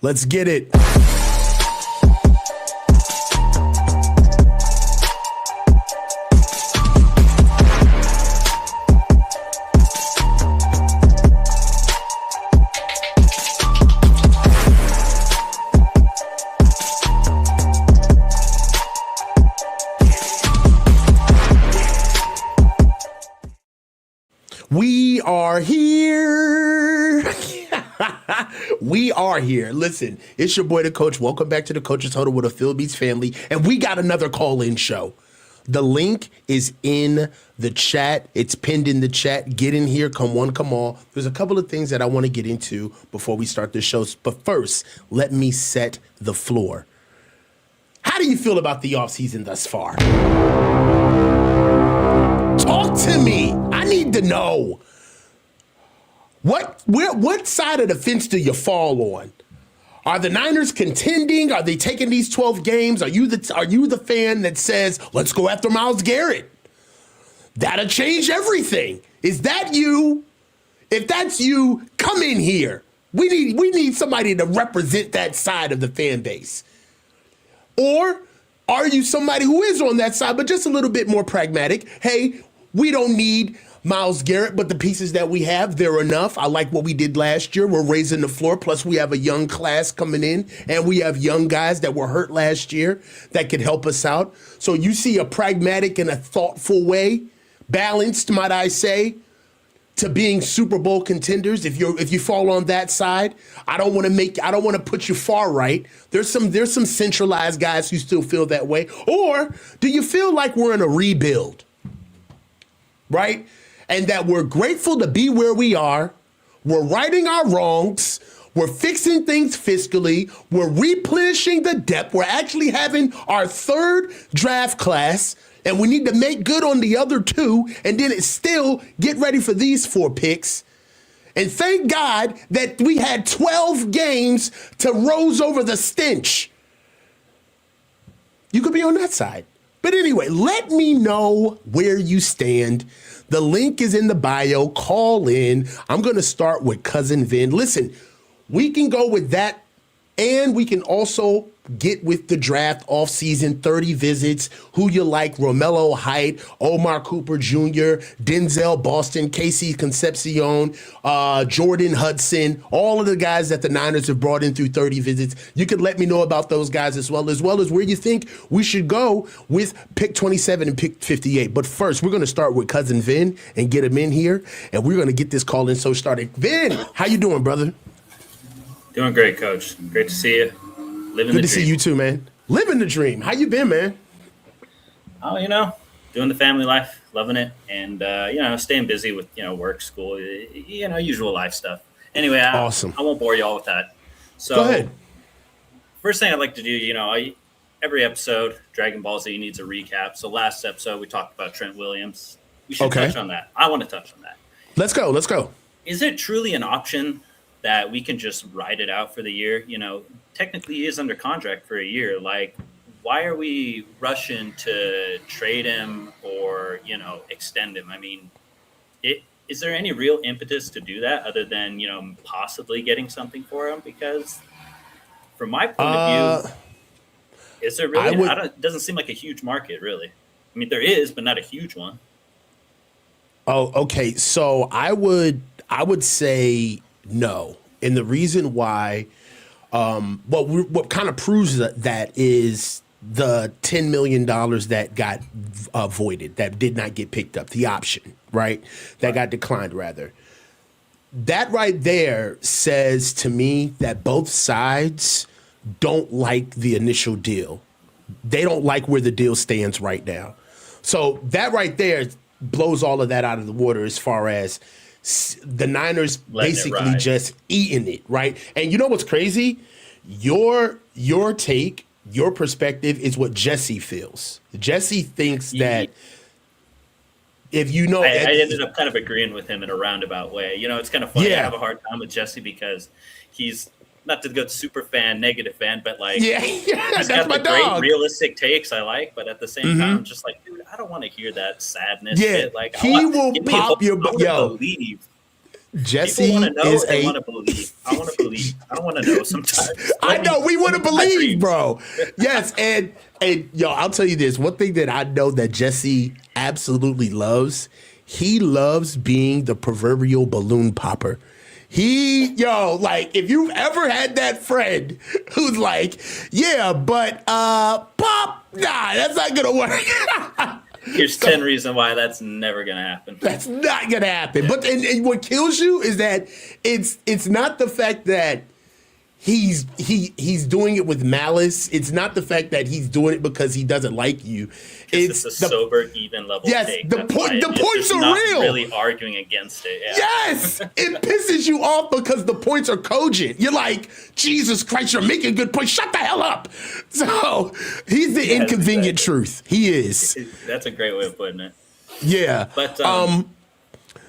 Let's get it. We are here. We are here. Listen, it's your boy, the coach. Welcome back to the Coach's Huddle with a Phil Beats family. And we got another call-in show. The link is in the chat. It's pinned in the chat. Get in here. Come one, come all. There's a couple of things that I want to get into before we start the show. But first, let me set the floor. How do you feel about the offseason thus far? Talk to me. I need to know. What side of the fence do you fall on? Are the Niners contending? Are they taking these 12 games? Are you the fan that says, let's go after Myles Garrett? That'll change everything. Is that you? If that's you, come in here. We need somebody to represent that side of the fan base. Or are you somebody who is on that side, but just a little bit more pragmatic? Hey, we don't need Myles Garrett, but the pieces that we have, they're enough. I like what we did last year. We're raising the floor. Plus, we have a young class coming in, and we have young guys that were hurt last year that could help us out. So you see a pragmatic and a thoughtful way, balanced, might I say, to being Super Bowl contenders. If you fall on that side, I don't want to put you far right. There's some centralized guys who still feel that way. Or do you feel like we're in a rebuild? Right? And that we're grateful to be where we are. We're righting our wrongs. We're fixing things fiscally. We're replenishing the depth. We're actually having our third draft class, and we need to make good on the other two, and then it's still get ready for these 4 picks. And thank God that we had 12 games to rose over the stench. You could be on that side. But anyway, let me know where you stand. The link is in the bio. Call in. I'm going to start with Cousin Vin. Listen, we can go with that, and we can also get with the draft offseason, 30 visits, who you like, Romello Height, Omar Cooper Jr., Denzel Boston, Casey Concepcion, Jordan Hudson, all of the guys that the Niners have brought in through 30 visits. You could let me know about those guys as well as where you think we should go with pick 27 and pick 58. But first, we're going to start with Cousin Vin and get him in here, and we're going to get this call-in show started. Vin, how you doing, brother? Doing great, Coach. Great to see you. Living Good the to dream. see you too, man. Living the dream. How you been, man? Oh, doing the family life, loving it, and staying busy with work, school, usual life stuff. Anyway, awesome. I won't bore you all with that. So, go ahead. First thing I'd like to do, every episode, Dragon Ball Z needs a recap. So last episode we talked about Trent Williams. We should touch on that. I want to touch on that. Let's go. Is it truly an option that we can just ride it out for the year? Technically he is under contract for a year. Like, why are we rushing to trade him or, extend him? I mean, is there any real impetus to do that other than, possibly getting something for him? Because from my point of view, is there really? It doesn't seem like a huge market, really. I mean, there is, but not a huge one. Oh, okay. So I would say no. And the reason why, what kind of proves that is the $10 million that got voided, that did not get picked up, the option, right? That got declined, rather. That right there says to me that both sides don't like the initial deal. They don't like where the deal stands right now. So that right there blows all of that out of the water as far as the Niners basically just eating it, right? And you know what's crazy? Your take, your perspective is what Jesse feels. Jesse thinks that I ended up kind of agreeing with him in a roundabout way. It's kind of funny. Yeah. I have a hard time with Jesse because he's not to go super fan, negative fan, but he's got the great realistic takes I like, but at the same time, I'm just like, dude, I don't want to hear that sadness shit. Like, he will pop your believe. Jesse People want to know. They want to believe. I want to believe. I don't want to know sometimes. I know, we want to believe, dreams. bro. Yes, and yo, I'll tell you this. One thing that I know that Jesse absolutely loves, he loves being the proverbial balloon popper. Like, if you've ever had that friend who's like, yeah, but pop, nah, that's not gonna work. Here's 10 reasons why that's never gonna happen. That's not gonna happen. Yeah. But and what kills you is that it's not the fact that he's doing it with malice. It's not the fact that he's doing it because he doesn't like you. It's a sober, even level take. The points are not real. Really arguing against it. Yeah. Yes, it pisses you off because the points are cogent. You're like, Jesus Christ, you're making good points. Shut the hell up. So he's the inconvenient truth. He is. That's a great way of putting it. Yeah, but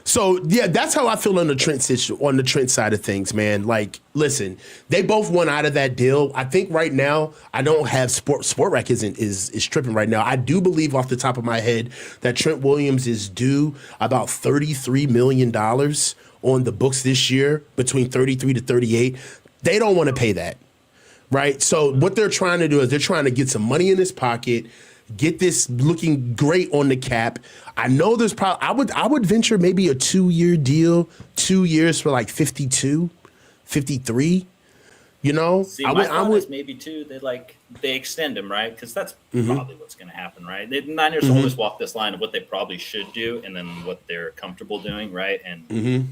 So yeah, that's how I feel on the Trent side of things, man. Like, listen, they both won out of that deal. I think right now, I don't have Sportrack is tripping right now. I do believe off the top of my head that Trent Williams is due about $33 million on the books this year, between 33 to 38. They don't want to pay that, right? So what they're trying to do is they're trying to get some money in his pocket, get this looking great on the cap. I know there's probably, I would venture maybe a 2-year deal, 2 years for like 52, 53, you know? See, my thought is maybe too, they extend him, right? Because that's probably what's going to happen, right? The Niners always walk this line of what they probably should do and then what they're comfortable doing, right? And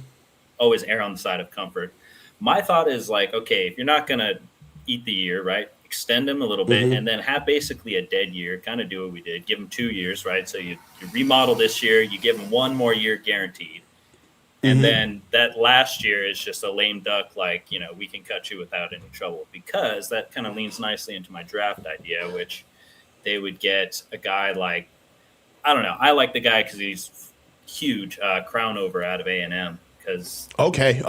always err on the side of comfort. My thought is like, okay, if you're not going to eat the year, right? Extend him a little bit and then have basically a dead year, kind of do what we did, give him 2 years, right? So you remodel this year, you give him 1 more year guaranteed. And then that last year is just a lame duck, like, we can cut you without any trouble, because that kind of leans nicely into my draft idea, which they would get a guy like, I don't know. I like the guy because he's huge, Crownover out of A&M. Okay.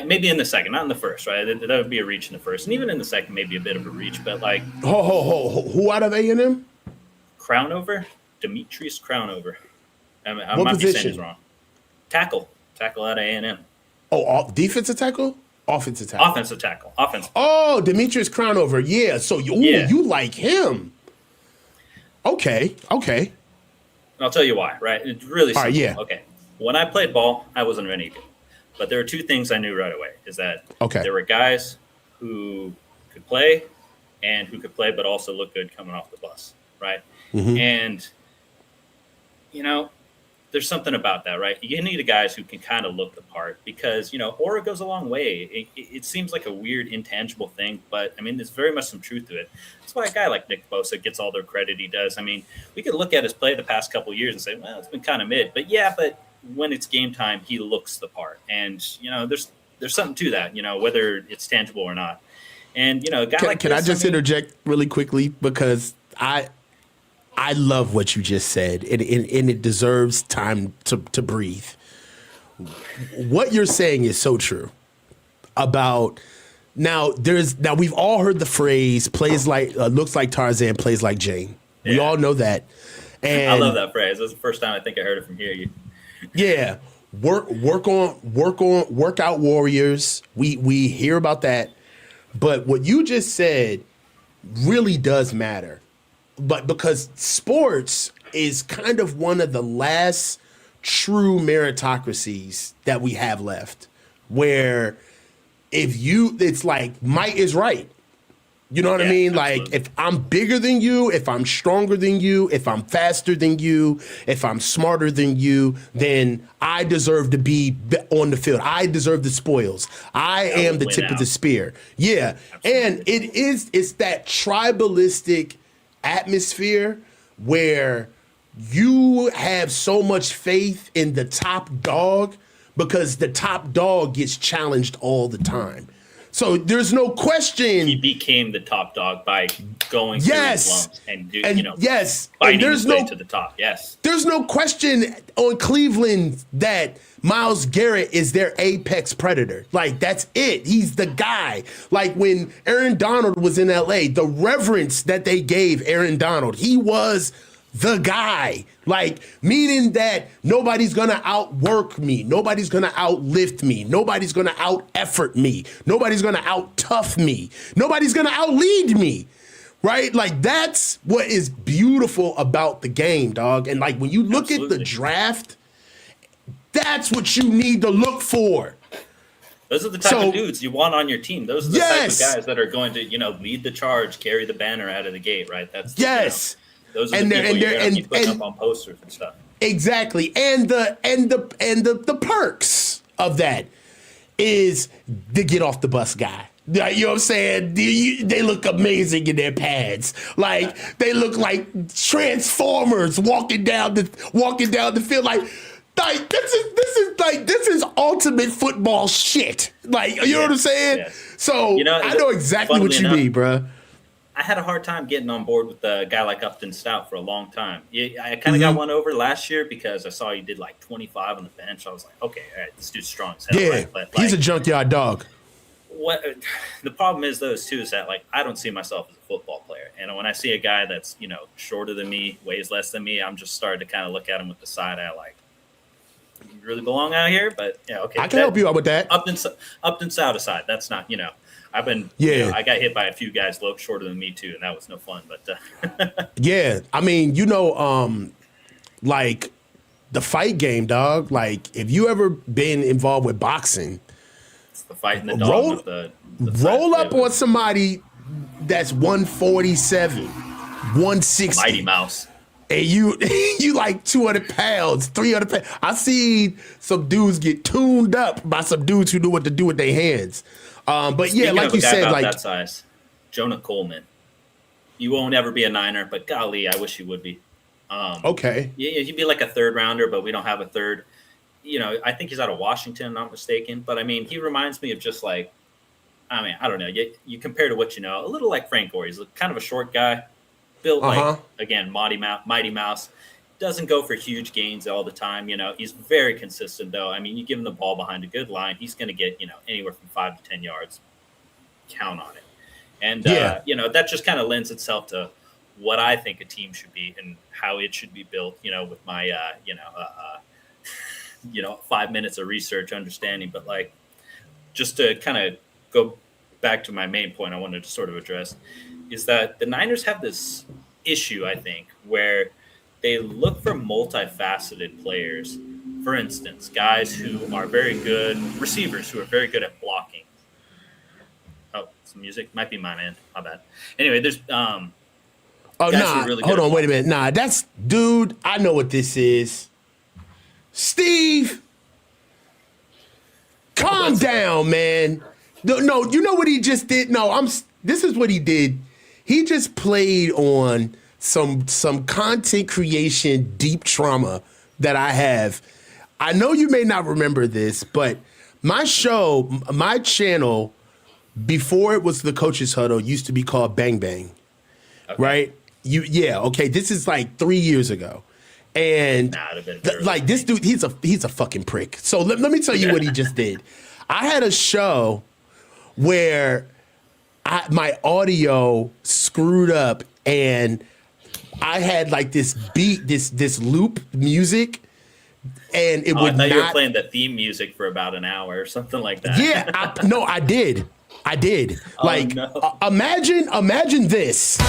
Maybe in the second, not in the first, right? That would be a reach in the first, and even in the second, maybe a bit of a reach. But like, who out of A&M? Crownover, Demetrius Crownover. I what might position? be saying his wrong. Tackle out of A&M. Oh, defensive tackle, offensive tackle, offensive tackle, offensive. Oh, Demetrius Crownover, yeah. So you like him? Okay. And I'll tell you why. Right? It's really simple. All right, yeah. Okay. When I played ball, I wasn't any good. But there are 2 things I knew right away, is that there were guys who could play but also look good coming off the bus, right? And, there's something about that, right? You need guys who can kind of look the part because, aura goes a long way. It seems like a weird, intangible thing, but, I mean, there's very much some truth to it. That's why a guy like Nick Bosa gets all the credit he does. I mean, we could look at his play the past couple of years and say, well, it's been kind of mid. But, when it's game time, he looks the part. And, there's something to that, whether it's tangible or not. And, a guy like Can I just interject really quickly? Because I love what you just said, and it deserves time to breathe. What you're saying is so true about now we've all heard the phrase plays like looks like Tarzan, plays like Jane. We all know that. And I love that phrase. That's the first time I think I heard it from here. Yeah. Workout warriors. We hear about that. But what you just said really does matter. But because sports is kind of one of the last true meritocracies that we have left, where it's like might is right. You know what I mean? Absolutely. Like, if I'm bigger than you, if I'm stronger than you, if I'm faster than you, if I'm smarter than you, then I deserve to be on the field. I deserve the spoils. I am the tip of the spear. Yeah. Absolutely. And it's that tribalistic atmosphere where you have so much faith in the top dog because the top dog gets challenged all the time. So there's no question. He became the top dog by going through his lumps and fighting his way to the top. Yes. There's no question on Cleveland that Myles Garrett is their apex predator. Like, that's it. He's the guy. Like, when Aaron Donald was in LA, the reverence that they gave Aaron Donald, he was the guy. Like, meaning that nobody's gonna outwork me, nobody's gonna outlift me, nobody's gonna out-effort me, nobody's gonna out-tough me, nobody's gonna out-lead me. Right? Like, that's what is beautiful about the game, dog. And like, when you look at the draft, that's what you need to look for. Those are the type of dudes you want on your team. Those are the type of guys that are going to, lead the charge, carry the banner out of the gate, right? That's those are the people you're going to be putting up on posters and stuff. Exactly. And the perks of that is the get off the bus guy. You know what I'm saying? They look amazing in their pads. Like, they look like Transformers walking down the field. Like this is ultimate football shit. Like, you know what I'm saying? Yeah. So I know exactly what you mean, bro. I had a hard time getting on board with a guy like Upton Stout for a long time. I kind of got one over last year because I saw he did like 25 on the bench. I was like, okay, all right, this dude's strong as hell. Yeah, right? But he's a junkyard dog. What the problem is, those two, is that like I don't see myself as a football player, and when I see a guy that's shorter than me, weighs less than me, I'm just starting to kind of look at him with the side eye, like, you really belong out here. But okay, I can help you out with that. Upton South aside, that's not I've been I got hit by a few guys shorter than me too, and that was no fun. But yeah, I mean, like the fight game, dog. Like, if you ever been involved with boxing. The fight in the dog roll up on somebody that's 147, 160. Mighty Mouse. And you like 200 pounds, 300 pounds. I see some dudes get tuned up by some dudes who know what to do with their hands. But Speaking like you said, like that size, Jonah Coleman. You won't ever be a Niner, but golly, I wish you would be. Okay. Yeah, you'd be like a third rounder, but we don't have a third. I think he's out of Washington, I'm not mistaken. But, I mean, he reminds me of just like, I don't know. You compare to what a little like Frank Gore. He's kind of a short guy, built like, again, Mighty Mouse. Doesn't go for huge gains all the time. He's very consistent, though. I mean, you give him the ball behind a good line, he's going to get, anywhere from 5 to 10 yards. Count on it. And, that just kind of lends itself to what I think a team should be and how it should be built, with my, 5 minutes of research understanding. But like, just to kind of go back to my main point I wanted to sort of address, is that the Niners have this issue, I think, where they look for multifaceted players. For instance, guys who are very good receivers, who are very good at blocking. Oh, some music might be my man. My bad. Anyway, there's really hold on, wait a minute. Nah, that's dude. I know what this is. Steve, calm down, man. No, you know what he just did? No, this is what he did. He just played on some content creation deep trauma that I have. I know you may not remember this, but my channel, before it was the Coaches Huddle, used to be called Bang Bang. Okay. Right? Okay. This is like 3 years ago. And like this dude, he's a fucking prick. So let me tell you what he just did. I had a show where my audio screwed up, and I had like this beat, this loop music, and it would not. I thought you were playing the theme music for about an hour or something like that. Yeah, I did. Like, no. Imagine this.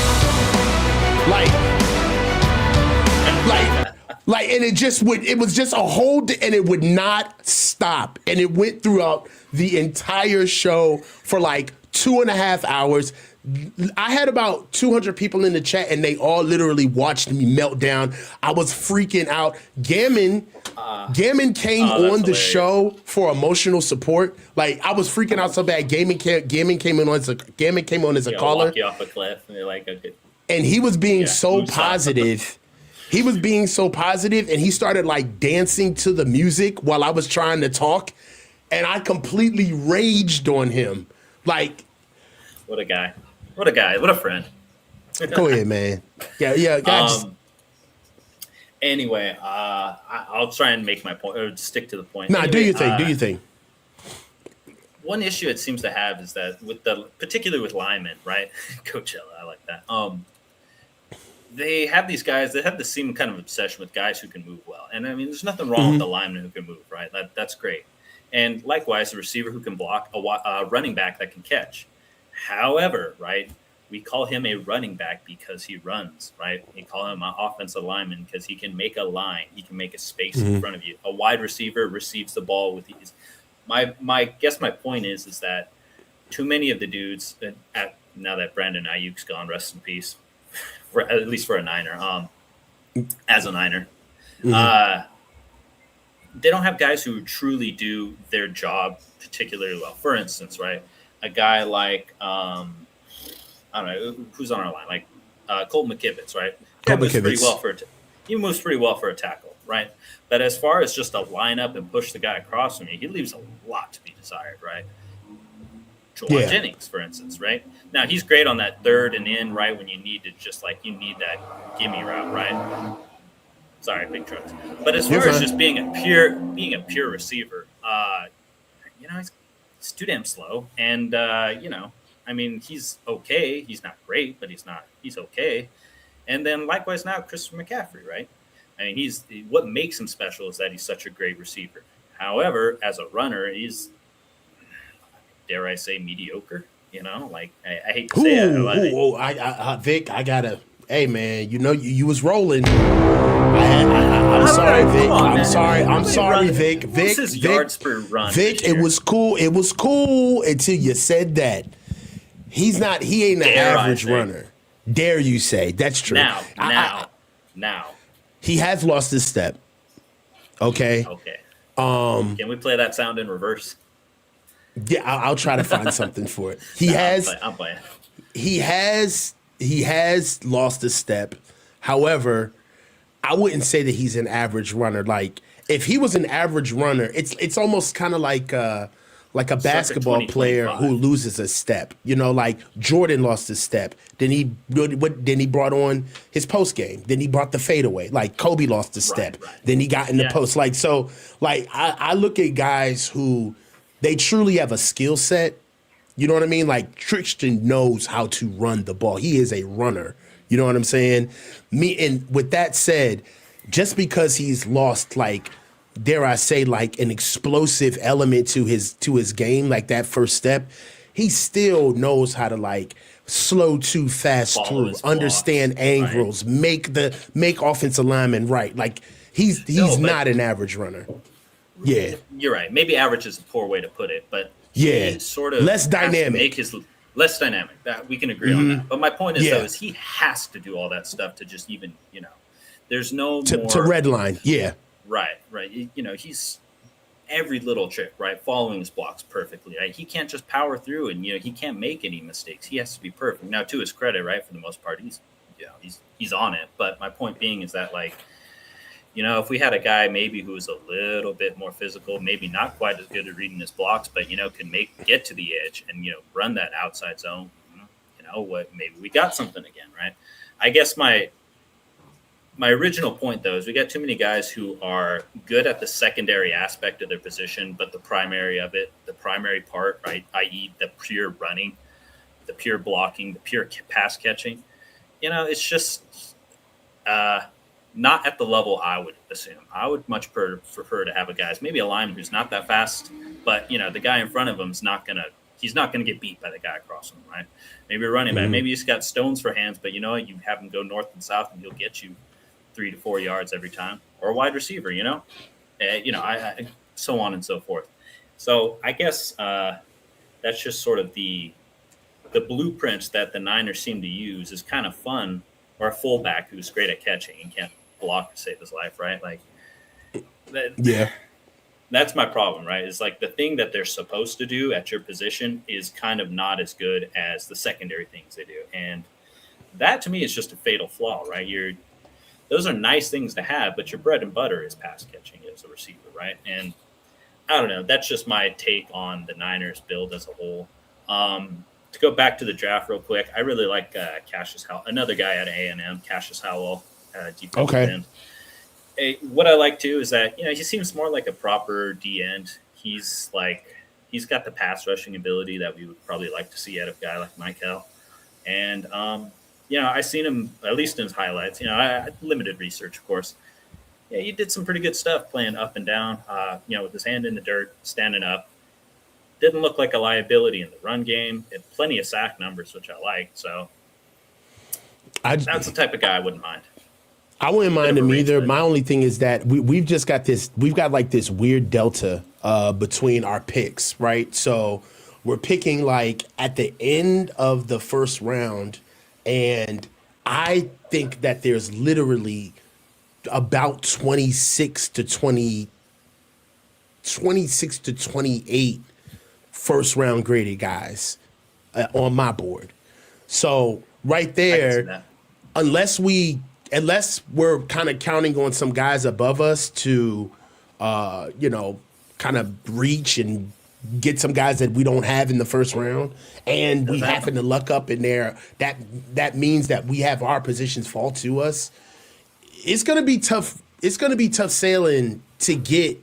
Like, and it was just a whole, and it would not stop. And it went throughout the entire show for like 2.5 hours. I had about 200 people in the chat, and they all literally watched me melt down. I was freaking out. Gammon came on the show for emotional support. Like, I was freaking out so bad. Gammon came on as a caller. Walk you off a cliff, and you're like, okay. And he was being so positive. He was being so positive, and he started like dancing to the music while I was trying to talk, and I completely raged on him. Like, what a guy. What a friend. Go ahead, man. Yeah. Guys. Anyway, I'll try and make my point, or stick to the point. Nah, do your thing. One issue it seems to have is that particularly with linemen, right? Coachella, I like that. they have these guys that have the same kind of obsession with guys who can move well. And I mean, there's nothing wrong with the lineman who can move, right? That's great. And likewise, a receiver who can block, a running back that can catch. However, right, we call him a running back because he runs, right? We call him an offensive lineman because he can make a line. He can make a space in front of you. A wide receiver receives the ball with ease. My point is that too many of the dudes now that Brandon Ayuk's gone, rest in peace, at least for a Niner, as a Niner, they don't have guys who truly do their job particularly well. For instance, right, a guy like I don't know who's on our line, like Colt McKivitz, right? He moves pretty well for a tackle, right? But as far as just a line up and push the guy across from you, he leaves a lot to be desired, right? Juwan Jennings, for instance, right? Now he's great on that third and in, right, when you need to you need that gimme route, right? Sorry, big trucks. But as far as just being a pure receiver, he's too damn slow, and I mean, he's okay. He's not great, but he's okay. And then likewise now, Christopher McCaffrey, right? I mean, what makes him special is that he's such a great receiver. However, as a runner, he's, dare I say, mediocre. Like I hate to say it. Vic, I gotta. Hey man, you was rolling. I'm sorry, Vic. I'm sorry, Vic. This is yards per run. Vic, it was cool. It was cool until you said that. He ain't an average runner. Dare you say? That's true. Now. He has lost his step. Okay. Can we play that sound in reverse? Yeah, I'll try to find something for it. I'm playing. He has lost a step. However, I wouldn't say that he's an average runner. Like, if he was an average runner, it's almost kind of like a basketball player who loses a step. Like Jordan lost his step. Then he brought on his post game. Then he brought the fadeaway. Like Kobe lost a step. Right. Then he got in the post. I look at guys who they truly have a skill set. You know what I mean? Like Tristan knows how to run the ball. He is a runner. You know what I'm saying? And with that said, just because he's lost, like, dare I say, like an explosive element to his game, like that first step, he still knows how to like slow too fast through, understand angles, right. make offensive linemen right. Like he's not an average runner. Yeah, you're right. Maybe average is a poor way to put it, but sort of less dynamic. Make his less dynamic. That we can agree on that. But my point is though, is he has to do all that stuff to just even there's no to redline. Yeah. Right. He's every little trick, right? Following his blocks perfectly, right? He can't just power through and, he can't make any mistakes. He has to be perfect. Now, to his credit, right, for the most part, he's on it. But my point being is that, like, if we had a guy maybe who was a little bit more physical, maybe not quite as good at reading his blocks, but, can get to the edge and, run that outside zone, maybe we got something again, right? I guess my original point, though, is we got too many guys who are good at the secondary aspect of their position, but the primary part, right, i.e. the pure running, the pure blocking, the pure pass catching, it's just not at the level I would assume. I would much prefer to have a guy, maybe a lineman who's not that fast, but, the guy in front of him is not going to get beat by the guy across him, right? Maybe a running back, maybe he's got stones for hands, but, you have him go north and south and he'll get you 3 to 4 yards every time, or a wide receiver, I so on and so forth. So I guess that's just sort of the blueprints that the Niners seem to use is kind of fun, or a fullback who's great at catching and can't block to save his life, right? Like, that's my problem, right? It's like the thing that they're supposed to do at your position is kind of not as good as the secondary things they do. And that to me is just a fatal flaw, right? Those are nice things to have, but your bread and butter is pass catching as a receiver, right? And I don't know. That's just my take on the Niners build as a whole. To go back to the draft real quick, I really like Cassius Howell, another guy at A&M, Cassius Howell, defensive end. What I like too is that he seems more like a proper D end. He's got the pass rushing ability that we would probably like to see out of a guy like Michael, and I seen him at least in his highlights. I limited research, of course. Yeah, he did some pretty good stuff playing up and down. With his hand in the dirt, standing up. Didn't look like a liability in the run game. Had plenty of sack numbers, which I liked. So that's the type of guy I wouldn't mind. I wouldn't mind him either. My only thing is that we've just got this. We've got like this weird delta between our picks, right? So we're picking like at the end of the first round, and I think that there's literally about 26 to 28 first round graded guys on my board. So right there, unless we're kind of counting on some guys above us to, kind of reach and get some guys that we don't have in the first round, and we happen to luck up in there, that means that we have our positions fall to us. It's gonna be tough. It's gonna be tough sailing to get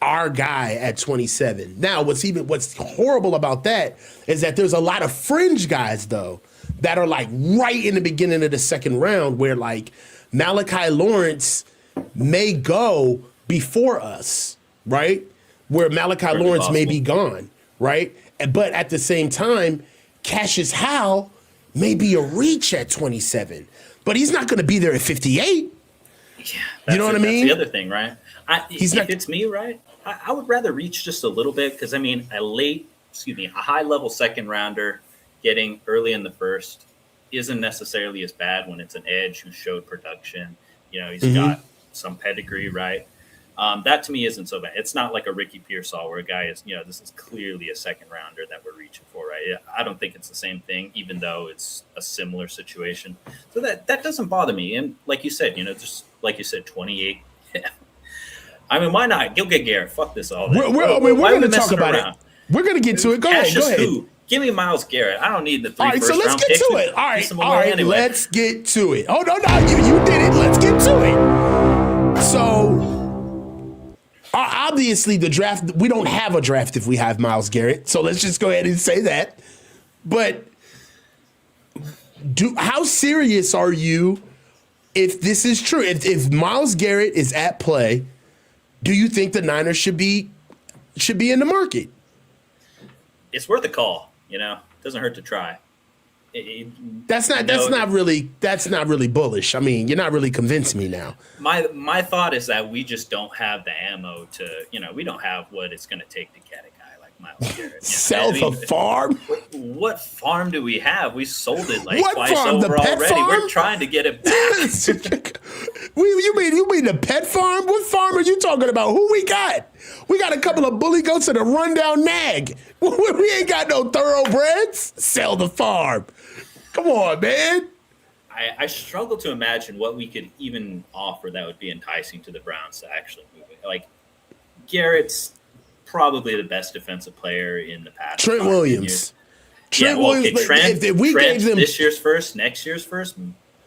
our guy at 27. Now, what's horrible about that is that there's a lot of fringe guys though that are like right in the beginning of the second round where like Malachi Lawrence may go before us, right? Where Malachi Lawrence may be gone, right? But at the same time, Cassius Howell may be a reach at 27, but he's not going to be there at 58. Yeah, you know what I mean? That's the other thing, right? If it's me, right, I would rather reach just a little bit because, a high-level second rounder getting early in the first isn't necessarily as bad when it's an edge who showed production. He's got some pedigree, right? That to me isn't so bad. It's not like a Ricky Pearsall where a guy is, this is clearly a second rounder that we're reaching for, right? I don't think it's the same thing, even though it's a similar situation. So that doesn't bother me. And like you said, just like you said, 28. Yeah. Why not? Go get Garrett. Fuck this all day. We're going to talk about it. We're going to get to it. Go ahead. Give me Myles Garrett. I don't need the 3 all right, first so let's round get picks. to it. All right, anyway. Let's get to it. Oh, no, you did it. Let's get to it. So, obviously, the draft, we don't have a draft if we have Myles Garrett. So let's just go ahead and say that. But how serious are you if this is true? If Myles Garrett is at play, do you think the Niners should be in the market? It's worth a call. Doesn't hurt to try. That's not really bullish. You're not really convincing me now. My thought is that we just don't have the ammo to, we don't have what it's going to take to get a guy like Myles Garrett. Sell the farm? What farm do we have? We sold it what twice farm? over the pet already. Farm? We're trying to get it back. You mean the pet farm? What farm are you talking about? Who we got? We got a couple of bully goats and a rundown nag. We ain't got no thoroughbreds. Sell the farm. Come on, man. I struggle to imagine what we could even offer that would be enticing to the Browns to actually move it. Like, Garrett's probably the best defensive player in the past. Trent Williams. Williams. Trent, if we Trent, gave them this year's first, next year's first,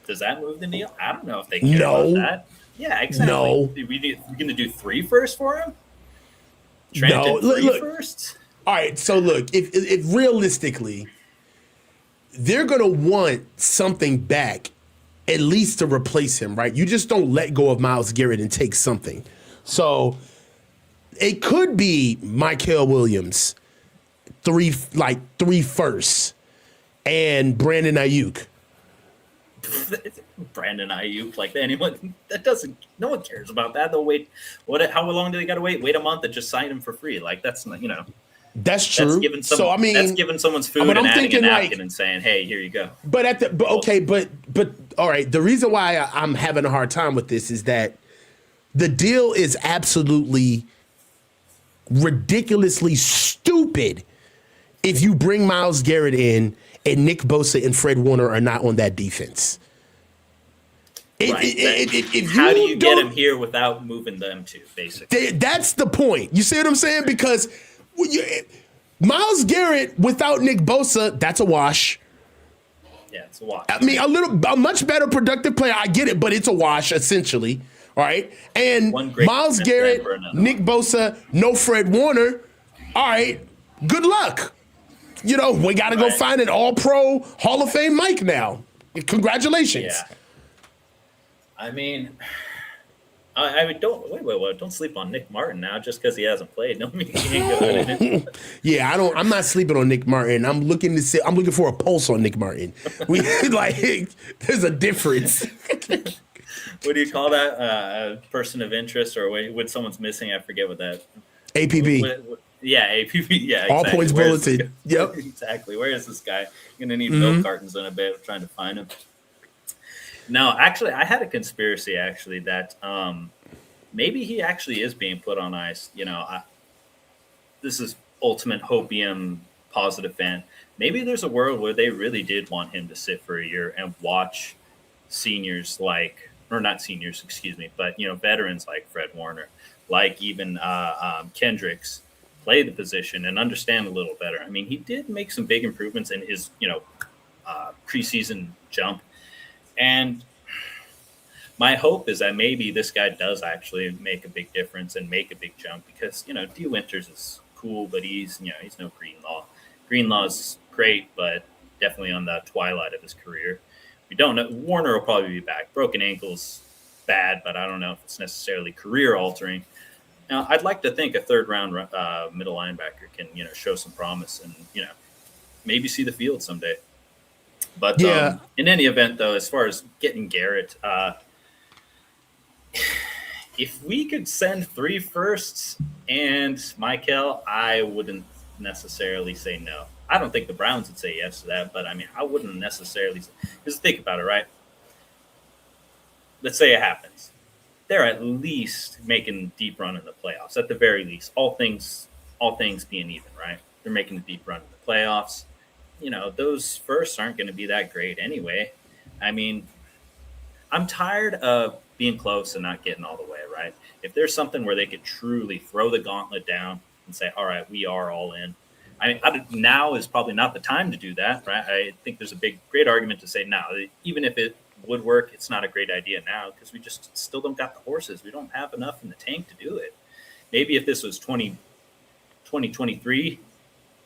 does that move the needle? I don't know if they care about that. Yeah, exactly. No. We're going to do 3 firsts for him? Trent and 3 firsts? All right, so look, if realistically, they're going to want something back, at least to replace him, right? You just don't let go of Myles Garrett and take something. So it could be Mykel Williams, 3 firsts, and Brandon Ayuk. Brandon Ayuk, like anyone no one cares about that. They'll wait. How long do they got to wait? Wait a month to just sign him for free. Like that's not, That's true. That's giving someone's food and adding a napkin and saying, "Hey, here you go." But all right. The reason why I'm having a hard time with this is that the deal is absolutely ridiculously stupid if you bring Myles Garrett in and Nick Bosa and Fred Warner are not on that defense. How do you get him here without moving them to, basically? That's the point. You see what I'm saying? Because Myles Garrett without Nick Bosa, that's a wash. Yeah, it's a wash. A much better productive player. I get it, but it's a wash, essentially. All right. And Myles Garrett, Nick Bosa, no Fred Warner. All right. Good luck. You know, we got to go find an all-pro Hall of Fame Mike now. Congratulations. Yeah. I mean, I don't sleep on Nick Martin now just because he hasn't played. No, he ain't good. Yeah, I'm not sleeping on Nick Martin. I'm looking for a pulse on Nick Martin. There's a difference. What do you call that? A person of interest, or when someone's missing? I forget what that. APB. Yeah, APB. Yeah, exactly. All points bulletin. Yep. Exactly. Where is this guy? I'm gonna need milk cartons in a bit. I'm trying to find him. No, actually, I had a conspiracy that maybe he actually is being put on ice. You know, this is ultimate hopium positive fan. Maybe there's a world where they really did want him to sit for a year and watch seniors or not seniors, excuse me, but veterans like Fred Warner, like even Kendricks, play the position and understand a little better. I mean, he did make some big improvements in his preseason jump. And my hope is that maybe this guy does actually make a big difference and make a big jump because, D. Winters is cool, but he's no Greenlaw. Greenlaw's great, but definitely on the twilight of his career. We don't know. Warner will probably be back. Broken ankle's bad, but I don't know if it's necessarily career altering. Now, I'd like to think a third round middle linebacker can, show some promise and, maybe see the field someday. But in any event, though, as far as getting Garrett, if we could send 3 firsts and Michael, I wouldn't necessarily say no. I don't think the Browns would say yes to that, but I mean, I wouldn't necessarily say. Just think about it, right? Let's say it happens. They're at least making a deep run in the playoffs, at the very least. All things being even, right? They're making a deep run in the playoffs. Those firsts aren't going to be that great anyway. I mean, I'm tired of being close and not getting all the way, right? If there's something where they could truly throw the gauntlet down and say, all right, we are all in. Now is probably not the time to do that, right? I think there's a great argument to say now, even if it would work, it's not a great idea now because we just still don't got the horses. We don't have enough in the tank to do it. Maybe if this was 2023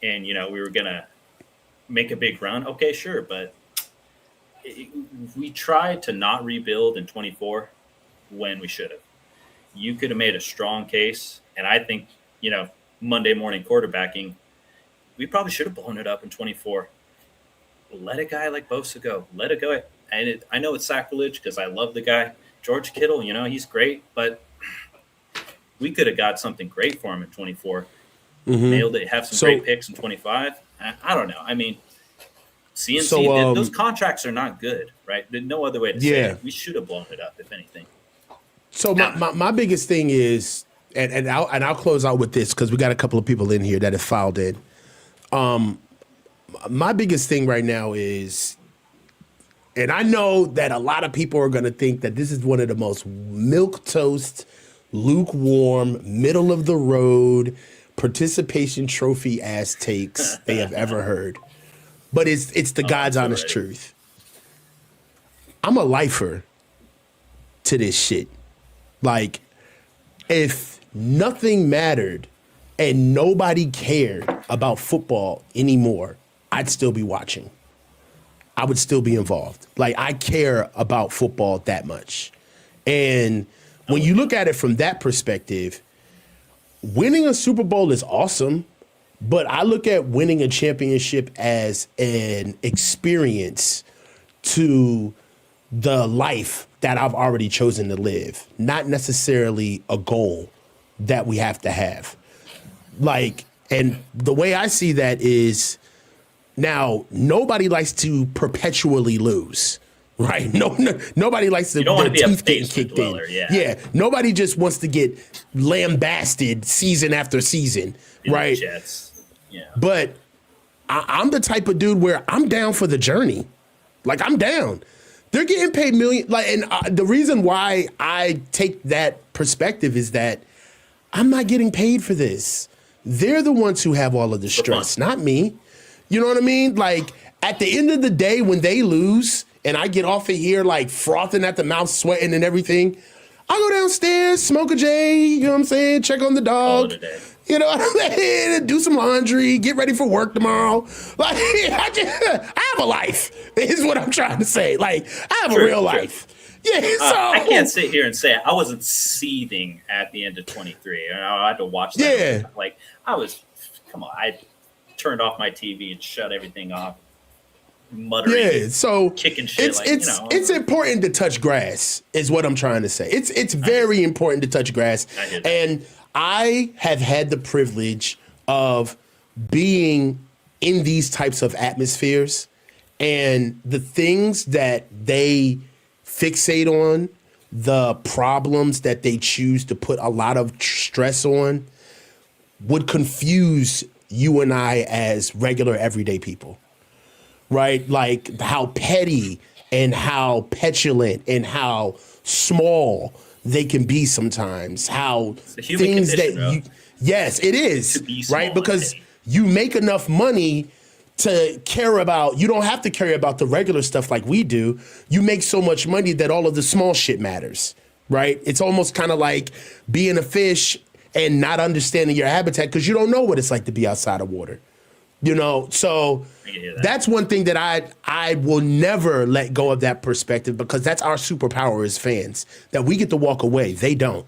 and, we were going to make a big run, okay, sure. But we tried to not rebuild in 24 when we should have. You could have made a strong case. And I think, Monday morning quarterbacking, we probably should have blown it up in 24. Let a guy like Bosa go. Let it go. And I know it's sacrilege because I love the guy. George Kittle, he's great. But we could have got something great for him in 24. Nailed it. Have some great picks in 25. I don't know. I mean, CNC, those contracts are not good, right? There's no other way to say it. We should have blown it up, if anything. So my biggest thing is, and I'll close out with this because we got a couple of people in here that have filed in. My biggest thing right now is, and I know that a lot of people are going to think that this is one of the most milquetoast, lukewarm, middle of the road, participation trophy ass takes they have ever heard. But it's the God's honest truth. I'm a lifer to this shit. Like, if nothing mattered and nobody cared about football anymore, I'd still be watching. I would still be involved. Like, I care about football that much. And when you look at it from that perspective, winning a Super Bowl is awesome, but I look at winning a championship as an experience to the life that I've already chosen to live, not necessarily a goal that we have to have. Like, and the way I see that is, now, nobody likes to perpetually lose, right? Nobody likes to their teeth getting kicked in. Yeah, nobody just wants to get lambasted season after season, right? Yeah. But I'm the type of dude where I'm down for the journey. Like, I'm down. They're getting paid million. Like, and the reason why I take that perspective is that I'm not getting paid for this. They're the ones who have all of the stress, not me. You know what I mean? Like, at the end of the day, when they lose and I get off of here like frothing at the mouth, sweating and everything, I go downstairs, smoke a J, you know what I'm saying? Check on the dog. You know what I mean? Do some laundry, get ready for work tomorrow. Like, I have a life, is what I'm trying to say. Like, I have a True, real true. life. Yeah, so. I can't sit here and say I wasn't seething at the end of 23. And I had to watch that. Yeah. Like, I was, come on, I turned off my TV and shut everything off, muttering, Yeah, so kicking shit. it's important to touch grass, is what I'm trying to say. It's very important to touch grass, and I have had the privilege of being in these types of atmospheres, and the things that they fixate on, the problems that they choose to put a lot of stress on, would confuse you and I as regular everyday people. Right? Like how petty and how petulant and how small they can be sometimes. How things that yes, it is. Right? Because you make enough money to care about, you don't have to care about the regular stuff like we do. You make so much money that all of the small shit matters. Right? It's almost kind of like being a fish and not understanding your habitat because you don't know what it's like to be outside of water. You know, so that's one thing that I will never let go of, that perspective, because that's our superpower as fans, that we get to walk away. They don't.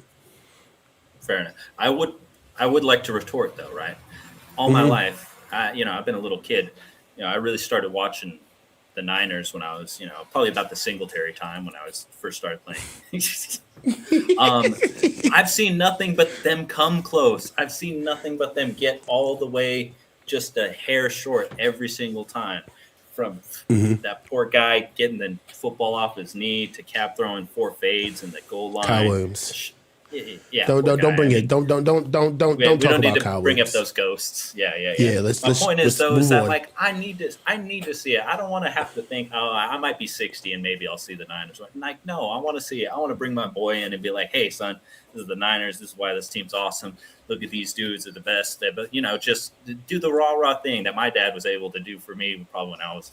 Fair enough. I would like to retort though, right? All my life, I've been a little kid. I really started watching the Niners when I was, probably about the Singletary time when I was first started playing. I've seen nothing but them come close. I've seen nothing but them get all the way just a hair short every single time, from that poor guy getting the football off his knee to Cap throwing 4 fades in the goal line. Kyle Williams. Yeah. Don't bring it. Don't talk about Kyle Williams. We don't need to bring up those ghosts. Yeah. My point is though, is that like I need to see it. I don't want to have to think, oh, I might be 60 and maybe I'll see the Niners. Like, no, I want to see it. I want to bring my boy in and be like, hey, son, this is the Niners. This is why this team's awesome. Look at these dudes, they're the best. But just do the raw thing that my dad was able to do for me probably when I was,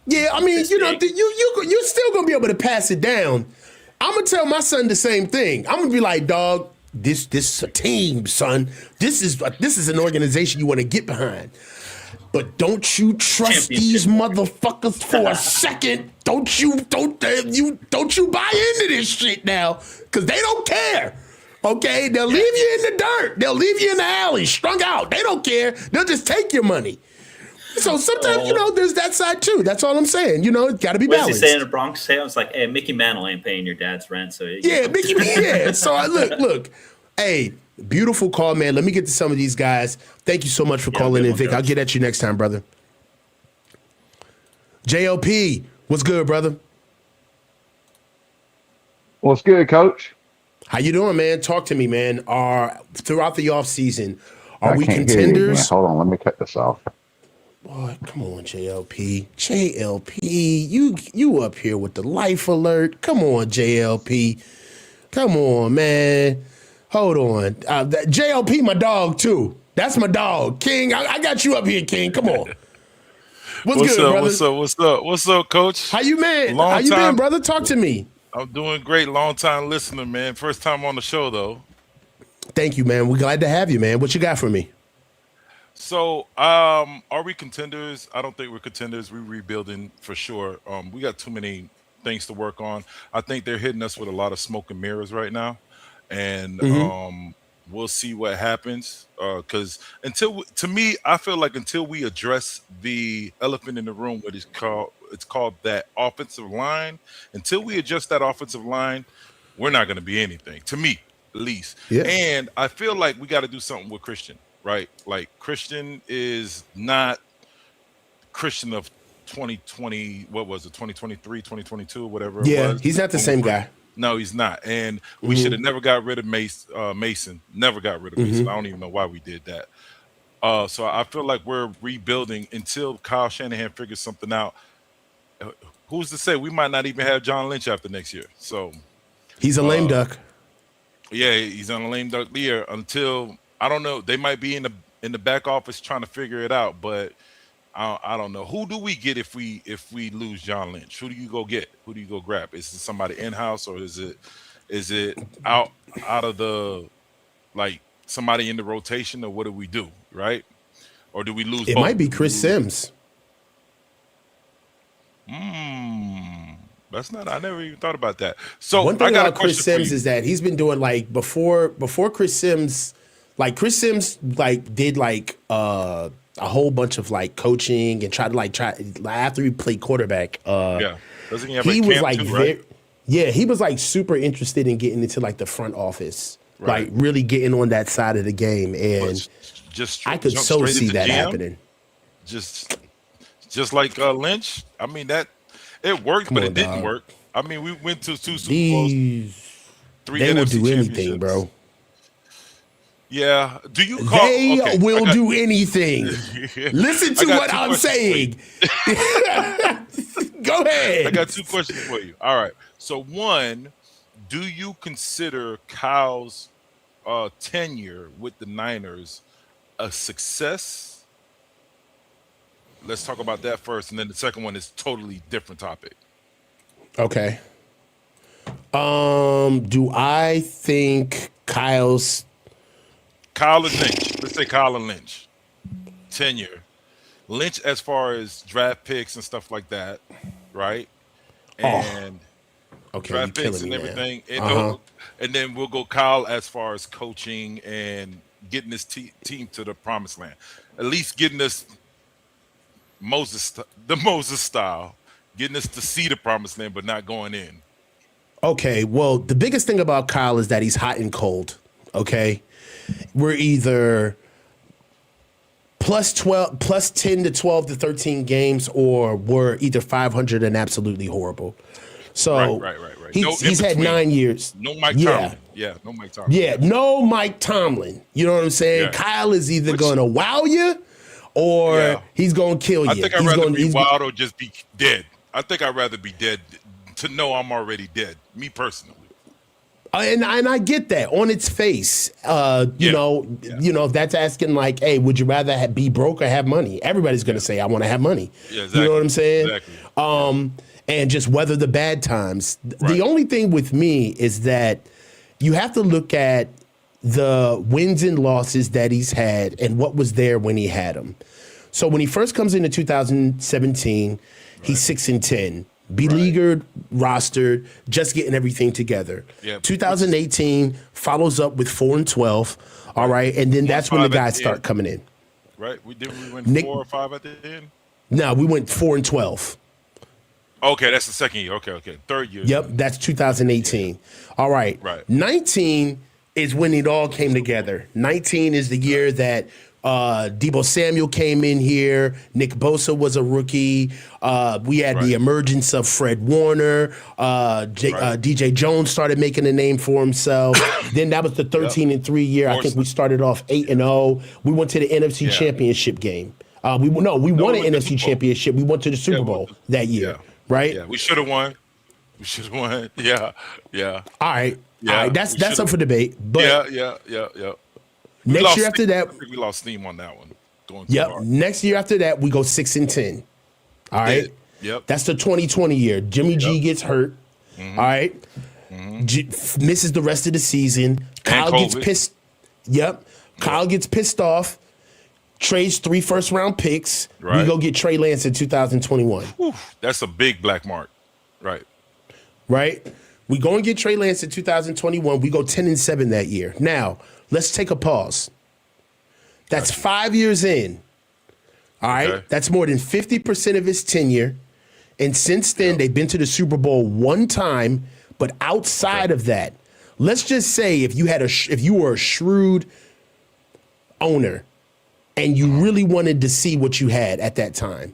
Yeah, I mean, you're still gonna be able to pass it down. I'm gonna tell my son the same thing. I'm gonna be like, dog, this is a team, son. This is an organization you want to get behind. But don't you trust these motherfuckers for a second. Don't you buy into this shit now, because they don't care. Okay, they'll leave you in the dirt. They'll leave you in the alley, strung out. They don't care. They'll just take your money. So sometimes, there's that side too. That's all I'm saying. It's got to be balanced. What does he say in the Bronx tale? It's like, hey, Mickey Mantle ain't paying your dad's rent. So Mickey. Yeah. So look. Hey, beautiful call, man. Let me get to some of these guys. Thank you so much for calling in, Vic. I'll get at you next time, brother. JLP, what's good, brother? What's good, Coach? How you doing, man? Talk to me, man. Throughout the offseason, are we contenders? Hold on, let me cut this off. Boy, come on, JLP. JLP, you up here with the life alert. Come on, JLP. Come on, man. Hold on. JLP, my dog, too. That's my dog. King, I got you up here, King. Come on. What's good, up, brother? What's up, Coach? How you been, brother? Talk to me. I'm doing great. Long time listener, man. First time on the show, though. Thank you, man. We're glad to have you, man. What you got for me? So, are we contenders? I don't think we're contenders. We're rebuilding for sure. We got too many things to work on. I think they're hitting us with a lot of smoke and mirrors right now, and we'll see what happens. Because to me, I feel like until we address the elephant in the room, what is called that offensive line. Until we adjust that offensive line, we're not going to be anything. To me, at least. Yeah. And I feel like we got to do something with Christian. Right, like Christian is not Christian of 2020. What was it? 2023, 2022, whatever. Yeah, he's not the same guy. No, he's not. And we should have never got rid of Mason. Never got rid of Mason. I don't even know why we did that. So I feel like we're rebuilding until Kyle Shanahan figures something out. Who's to say we might not even have John Lynch after next year? So he's a lame duck. Yeah, he's on a lame duck year until. I don't know. They might be in the back office trying to figure it out, but I don't know. Who do we get if we lose John Lynch? Who do you go get? Who do you go grab? Is it somebody in house or is it out of the like somebody in the rotation, or what do we do, right? Or do we lose? It both? might be Chris Sims. That's not. I never even thought about that. So One thing I got about a Chris question for Sims you. is that he's been doing like before Chris Sims, like did like a whole bunch of like coaching and try after he played quarterback. Yeah, doesn't he have He a was camp like too, right? he was like super interested in getting into like the front office, Right. like really getting on that side of the game, and Just I could jump so straight see into that GM? happening. Just like Lynch. I mean that it worked, Come but on, it didn't dog. work. I mean, we went to 2 Super Bowls, 3 They will NFC do anything, championships. bro. Yeah. Do you call? They okay, will I got- do anything. Listen to I got what two I'm questions for saying. Go ahead. I got 2 questions for you. All right. So one, do you consider Kyle's tenure with the Niners a success? Let's talk about that first, and then the second one is totally different topic. Okay. Do I think Kyle and Lynch. Let's say Kyle and Lynch. Tenure. Lynch as far as draft picks and stuff like that, right? And okay, draft you picks killing and me, man. everything. And then we'll go Kyle as far as coaching and getting this team to the promised land. At least getting us the Moses style, getting us to see the promised land, but not going in. Okay, well, the biggest thing about Kyle is that he's hot and cold. Okay, we're either plus 10 to 12 to 13 games, or we're either 500 and absolutely horrible. So Right. he's had 9 years. No Mike Yeah. Tomlin. Yeah, no Mike Tomlin. Yeah, no Mike Tomlin. You know what I'm saying? Yeah. Kyle is either going to wow you or Yeah. he's going to kill you. I think I'd He's rather gonna- be he's- wild or just be dead. I think I'd rather be dead to know I'm already dead. Me personally. And I get that on its face. You know, if that's asking like, hey, would you rather be broke or have money? Everybody's going to say, I want to have money. Yeah, exactly. You know what I'm saying? Exactly. And just weather the bad times. Right. The only thing with me is that you have to look at the wins and losses that he's had and what was there when he had them. So when he first comes into 2017, he's 6-10. Beleaguered, rostered, just getting everything together. Yeah. 2018 follows up with 4-12. All right, and then that's when the 1-5 at guys the start end. coming in. Right? We went Nick- 4 or 5 at the end? No, we went 4-12. Okay, that's the second year. Okay. Third year. Yep, that's 2018. All right. Right. 19 is when it all came together. 19 is the year that Deebo Samuel came in here. Nick Bosa was a rookie. We had the emergence of Fred Warner. DJ Jones started making a name for himself. Then that was the 13-3 year. I think we started off 8-0. We went to the NFC Championship game. We won an went to NFC Super Bowl. Championship. We went to the Super Bowl that year. Yeah. Right? Yeah, we should have won. Yeah. All right. Yeah, All right. That's we up should've- for debate. But Yeah. We next lost year after steam. that, I think we lost steam on that one. Going too yep. hard. Next year after that, we go 6-10. All right. Yep. That's the 2020 year. Jimmy G gets hurt. All right. Misses the rest of the season. Kyle gets COVID. pissed. Yep. Kyle gets pissed off. Trades 3 first-round picks. We Right. go get Trey Lance in 2021. Whew, that's a big black mark. Right. Right? We go and get Trey Lance in 2021. We go 10-7 that year. Now, let's take a pause. That's 5 years in. All right? Okay. That's more than 50% of his tenure. And since then, they've been to the Super Bowl one time. But outside of that, let's just say if you were a shrewd owner and you really wanted to see what you had at that time,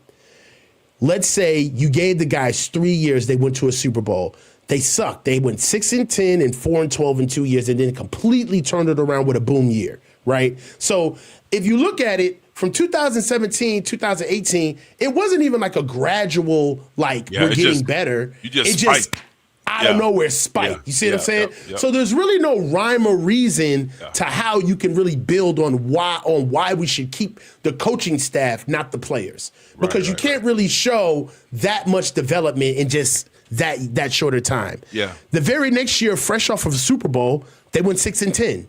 let's say you gave the guys 3 years, they went to a Super Bowl. They sucked. They went 6-10 and 4-12 in 2 years, and then completely turned it around with a boom year, right? So if you look at it from 2017, 2018, it wasn't even like a gradual, like we're it getting just- better. you just it just spiked. out of Yeah. nowhere spike. Yeah. You see what I'm saying? Yeah. So there's really no rhyme or reason to how you can really build on why we should keep the coaching staff, not the players, because you can't really show that much development in just that shorter time. Yeah. The very next year, fresh off of the Super Bowl, they went 6-10.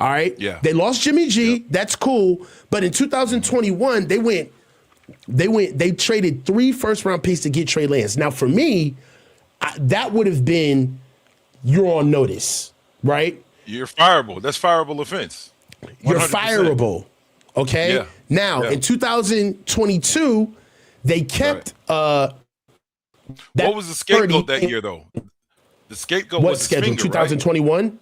All right. Yeah. They lost Jimmy G. Yep. That's cool. But in 2021, they traded 3 first-round picks to get Trey Lance. Now, for me, that would have been you're on notice, right? You're fireable. That's fireable offense. 100%. You're fireable. Okay. Yeah. Now, in 2022, they kept what was the scapegoat that year, though? The scapegoat was his finger, 2021? Right?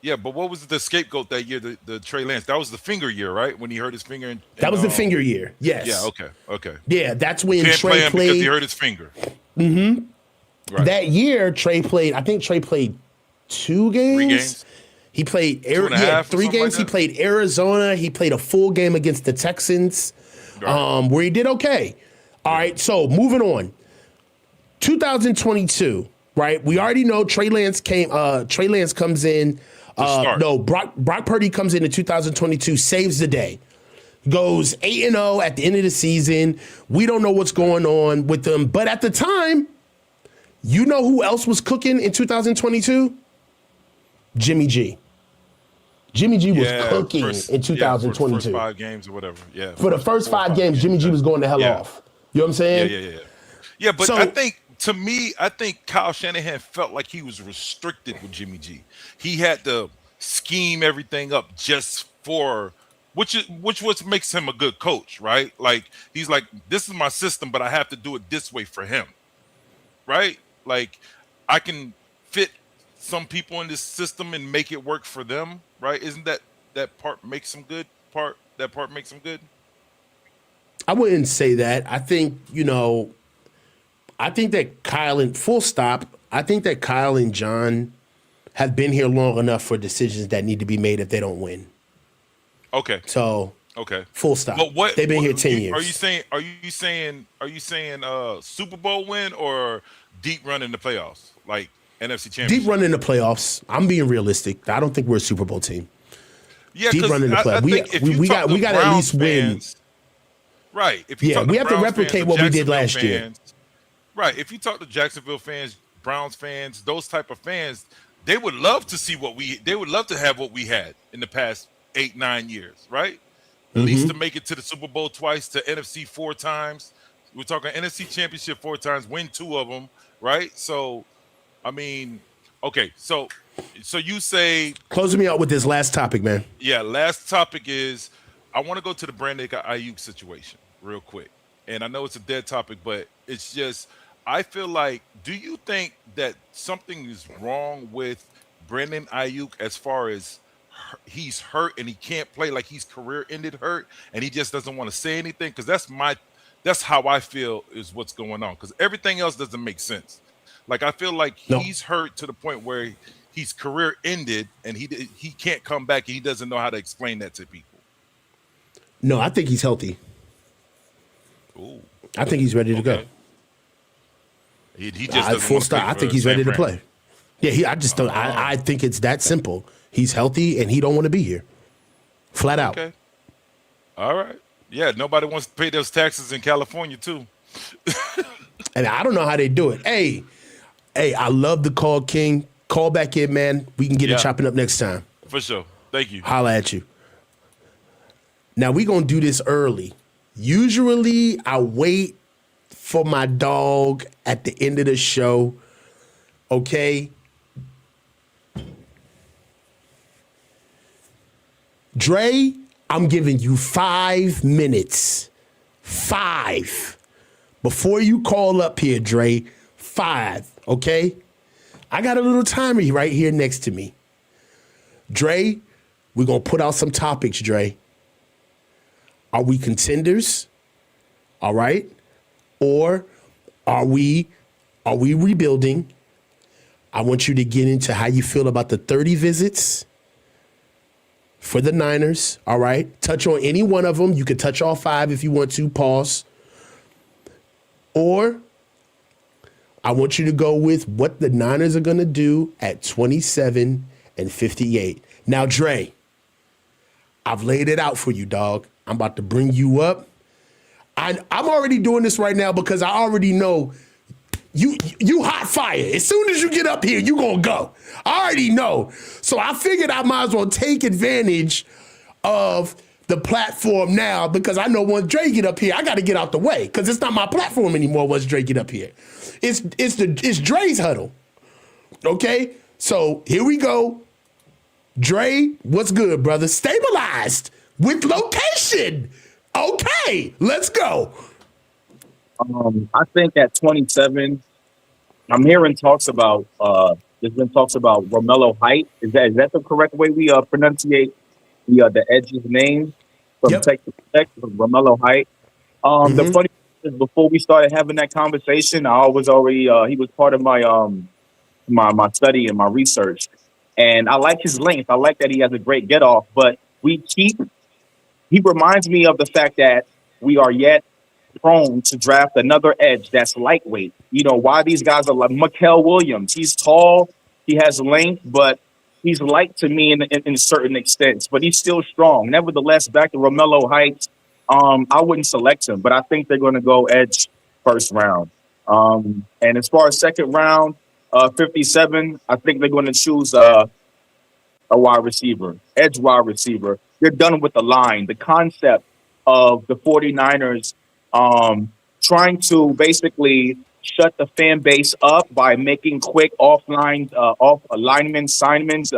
Yeah, but what was the scapegoat that year, the Trey Lance? That was the finger year, right? When he hurt his finger. That was the finger year, yes. Yeah, okay. Yeah, that's when Trey Trey played. Because he hurt his finger. Mm-hmm. Right. That year, Trey played 2 games. 3 games. He played 3 games. He played Arizona. He played a full game against the Texans, where he did okay. All right, so moving on. 2022, right? We already know Trey Lance comes in. Brock Purdy comes in 2022, saves the day. Goes 8-0 at the end of the season. We don't know what's going on with them. But at the time, you know who else was cooking in 2022? Jimmy G. Jimmy G was cooking in 2022. For the first 5 games or whatever. Yeah. For the first 5 games, Jimmy G was going the hell off. You know what I'm saying? Yeah, but I think Kyle Shanahan felt like he was restricted with Jimmy G. He had to scheme everything up just for which makes him a good coach, right? Like he's like, this is my system, but I have to do it this way for him, right? Like I can fit some people in this system and make it work for them, right? Isn't that part makes him good? That part makes him good. I wouldn't say that. I think that Kyle and John have been here long enough for decisions that need to be made if they don't win. Okay. So full stop. But they've been here 10 years. Are you saying Super Bowl win or deep run in the playoffs, like NFC Championship? Deep run in the playoffs. I'm being realistic. I don't think we're a Super Bowl team. Yeah, deep run in the playoffs. We got to at least win. Right. We have to replicate what we did last year. Right. If you talk to Jacksonville fans, Browns fans, those type of fans, they would love to see they would love to have what we had in the past 8-9 years, right? At least to make it to the Super Bowl twice, to NFC 4 times. We're talking NFC Championship 4 times, win 2 of them, right? So, I mean, okay, so you say closing me out with this last topic, man. Yeah, last topic is I want to go to the Brandon Ayuk situation real quick. And I know it's a dead topic, but it's just I feel like, do you think that something is wrong with Brandon Ayuk as far as he's hurt and he can't play, like he's career ended hurt and he just doesn't want to say anything? Because that's how I feel is what's going on, because everything else doesn't make sense. Like I feel like he's hurt to the point where he's career ended and he can't come back and he doesn't know how to explain that to people. No, I think he's healthy. Ooh. I think he's ready to go. He just full stop. I think he's ready to play. Yeah, I just don't. I think it's that simple. He's healthy and he don't want to be here. Flat out. Okay. All right. Yeah, nobody wants to pay those taxes in California too. And I don't know how they do it. Hey, I love the call, King. Call back in, man. We can get it chopping up next time. For sure. Thank you. Holla at you. Now we gonna do this early. Usually I wait for my dog at the end of the show. Okay. Dre, I'm giving you 5 minutes. 5. Before you call up here, Dre. 5, okay? I got a little timer right here next to me. Dre, we're going to put out some topics, Dre. Are we contenders? All right? Or are we rebuilding? I want you to get into how you feel about the 30 visits for the Niners, all right? Touch on any one of them. You can touch all 5 if you want to. Pause. Or I want you to go with what the Niners are going to do at 27 and 58. Now, Dre, I've laid it out for you, dog. I'm about to bring you up. I'm already doing this right now because I already know you hot fire. As soon as you get up here, you gonna go. I already know. So I figured I might as well take advantage of the platform now because I know once Dre get up here, I got to get out the way because it's not my platform anymore. Once Dre get up here, it's Dre's huddle. Okay, so here we go. Dre, what's good, brother? Stabilized with location. Okay, let's go. I think at 27, I'm hearing talks about there's been talks about Romello Height. Is that the correct way we pronunciate the edge's name from Yep. Texas Tech, Romello Height? The funny thing is, before we started having that conversation, I was already he was part of my my study and my research, and I like his length. I like that he has a great get off, but he reminds me of the fact that we are yet prone to draft another edge that's lightweight. You know, why these guys are like Mikael Williams. He's tall, he has length, but he's light to me in certain extents, but he's still strong. Nevertheless, back to Romello Heights, I wouldn't select him, but I think they're going to go edge first round. And as far as second round, 57, I think they're going to choose a wide receiver, edge wide receiver. They're done with the line. The concept of the 49ers trying to basically shut the fan base up by making quick off alignment signings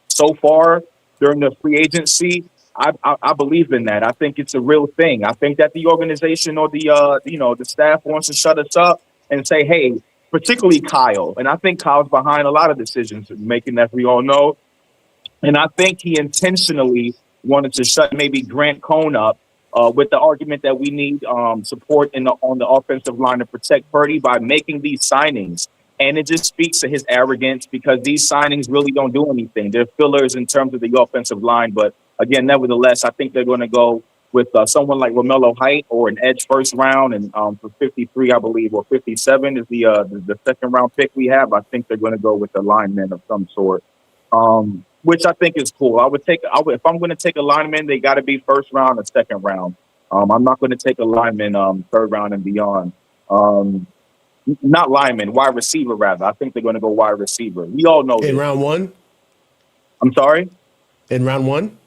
so far during the free agency. I believe in that. I think it's a real thing. I think that the organization or the staff wants to shut us up and say, hey, particularly Kyle. And I think Kyle's behind a lot of decisions making, as we all know. And I think he intentionally wanted to shut maybe Grant Cohn up with the argument that we need support on the offensive line to protect Purdy by making these signings. And it just speaks to his arrogance because these signings really don't do anything. They're fillers in terms of the offensive line. But again, nevertheless, I think they're going to go with someone like Romello Height or an edge first round. And for 53, I believe, or 57 is the second round pick we have. I think they're going to go with a lineman of some sort, which I think is cool. If I'm going to take a lineman, they got to be first round or second round. I'm not going to take a lineman third round and beyond. Not lineman, wide receiver, rather. I think they're going to go wide receiver. We all know In this. round one? I'm sorry? In round one?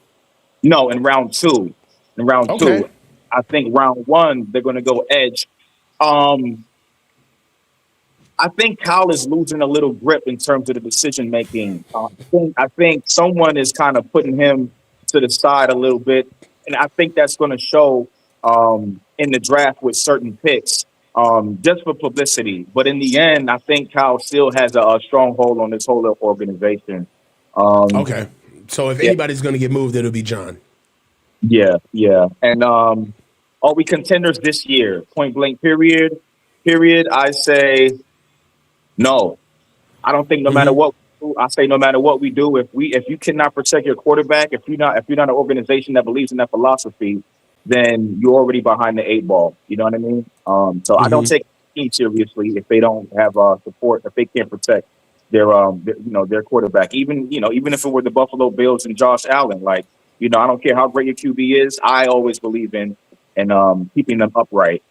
No, in round two. In round Okay. two. I think round one, they're going to go edge. I think Kyle is losing a little grip in terms of the decision making. I think someone is kind of putting him to the side a little bit, and I think that's going to show in the draft with certain picks, just for publicity. But in the end, I think Kyle still has a stronghold on this whole organization. Okay. So if anybody's going to get moved, it'll be John. Yeah. And are we contenders this year? Point blank. Period. I say. No, I don't think no matter what we do, I say no matter what we do, if you cannot protect your quarterback, if you're not an organization that believes in that philosophy, then you're already behind the 8 ball. You know what I mean? So I don't take the team seriously if they don't have support, if they can't protect their quarterback. Even if it were the Buffalo Bills and Josh Allen, I don't care how great your QB is. I always believe in keeping them upright.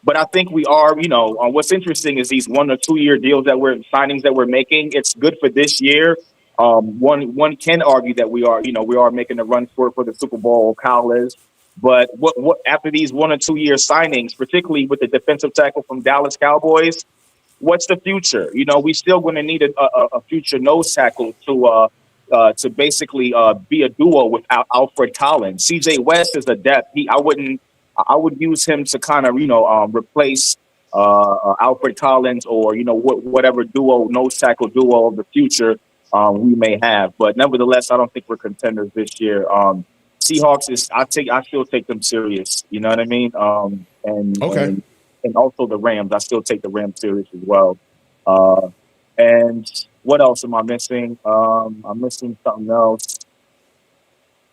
But I think we are, what's interesting is these 1 or 2 year deals signings that we're making. It's good for this year. One can argue that we are making a run for the Super Bowl. Kyle is, but what after these 1 or 2 year signings, particularly with the defensive tackle from Dallas Cowboys, what's the future? We still going to need a future nose tackle to basically be a duo with Alfred Collins. CJ West is a depth. I would use him to kind of, replace Alfred Collins or, whatever nose tackle duo of the future we may have. But nevertheless, I don't think we're contenders this year. Seahawks I still take them serious. You know what I mean? And also the Rams. I still take the Rams serious as well. And what else am I missing? I'm missing something else.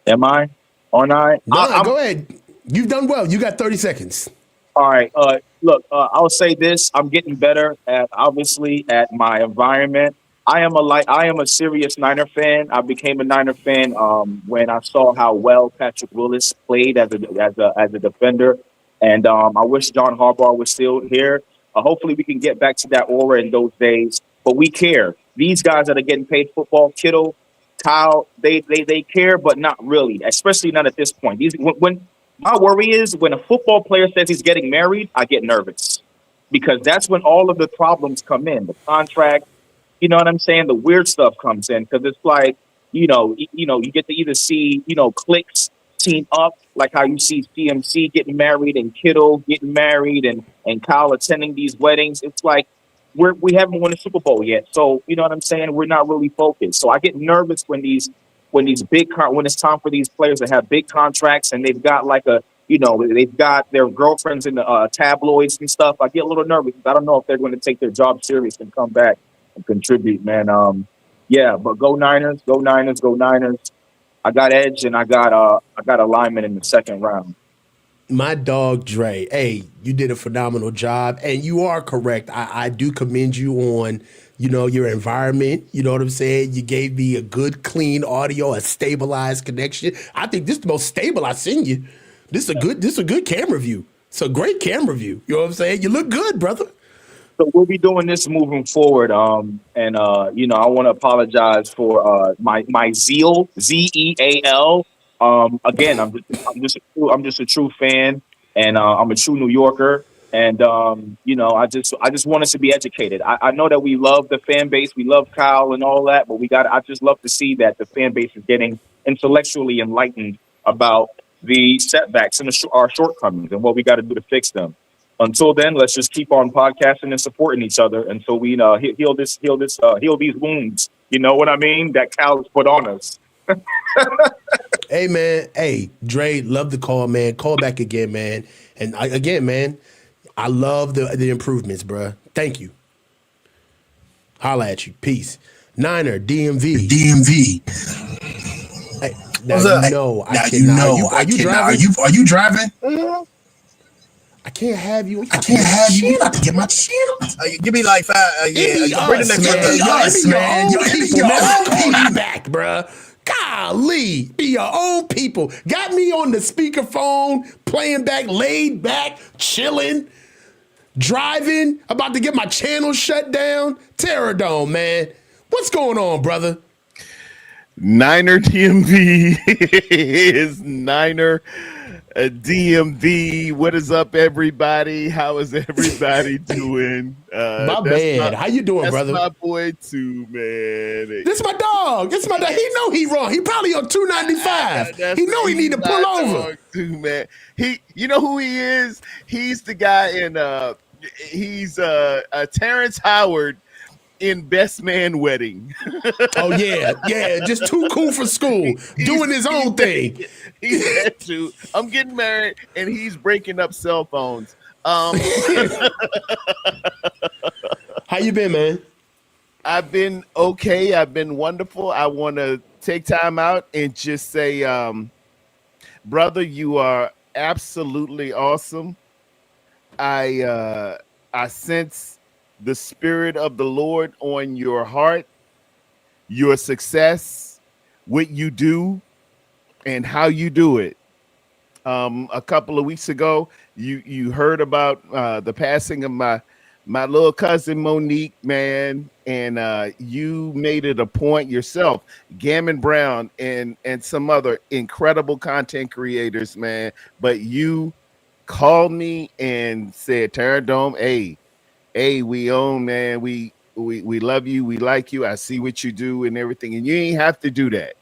Am I? Aren't I? No, go ahead. You've done well. You got 30 seconds. All right. Look, I'll say this. I'm getting better at my environment. I am a serious Niner fan. I became a Niner fan when I saw how well Patrick Willis played as a defender. And I wish John Harbaugh was still here. Hopefully, we can get back to that aura in those days. But we care. These guys that are getting paid football, Kittle, Kyle, they care, but not really. Especially not at this point. When my worry is when a football player says he's getting married, I get nervous because that's when all of the problems come in. The contract, you know what I'm saying? The weird stuff comes in because it's like, you get to either see, cliques team up, like how you see CMC getting married and Kittle getting married and Kyle attending these weddings. It's like we haven't won a Super Bowl yet. So, you know what I'm saying? We're not really focused. So I get nervous when when it's time for these players to have big contracts and they've got they've got their girlfriends in the tabloids and stuff. I get a little nervous. I don't know if they're going to take their job serious and come back and contribute, man. But go Niners, go Niners, go Niners. I got edge and I got alignment in the second round. My dog Dre, hey, you did a phenomenal job, and you are correct. I do commend you on, your environment. You know what I'm saying? You gave me a good, clean audio, a stabilized connection. I think this is the most stable I've seen you. This is a good camera view. It's a great camera view. You know what I'm saying? You look good, brother. So we'll be doing this moving forward. I want to apologize for my zeal, ZEAL. Again, I'm just a true fan, and I'm a true New Yorker, and I just want us to be educated. I know that we love the fan base, we love Kyle and all that, but I just love to see that the fan base is getting intellectually enlightened about the setbacks and our shortcomings and what we got to do to fix them. Until then, let's just keep on podcasting and supporting each other until we heal these wounds. You know what I mean? That Cal has put on us. Hey, man. Hey, Dre, love the call, man. Call back again, man. And again, man, I love the improvements, bruh. Thank you. Holla at you. Peace. Niner, DMV. Hey, Are you driving? Mm-hmm. I can't have you. You about to get my channel. Give me like 5. Bring the next one. Man. Never call me back, bruh. Golly, be your own people. Got me on the speakerphone, playing back, laid back, chilling, driving, about to get my channel shut down. Terradome, man. What's going on, brother? Niner DMV is Niner DMV. What is up, everybody? How is everybody doing? My man. How you doing, brother? That's my boy too, man. This is my dog. He know he wrong. He probably on 295. He know he need to pull over. Too, man. You know who he is? He's the guy in he's Terrence Howard in Best Man Wedding. Oh yeah, just too cool for school, doing his own thing. He's that too. I'm getting married, and he's breaking up cell phones. How you been, man? I've been okay. I've been wonderful. I want to take time out and just say, brother, you are absolutely awesome. I sense the Spirit of the Lord on your heart, your success, what you do, and how you do it. A couple of weeks ago, you heard about the passing of my little cousin Monique, man, and you made it a point yourself, Gammon Brown and some other incredible content creators, man. But you called me and said, Terradome, hey, we own, man. We love you. We like you. I see what you do and everything. And you ain't have to do that.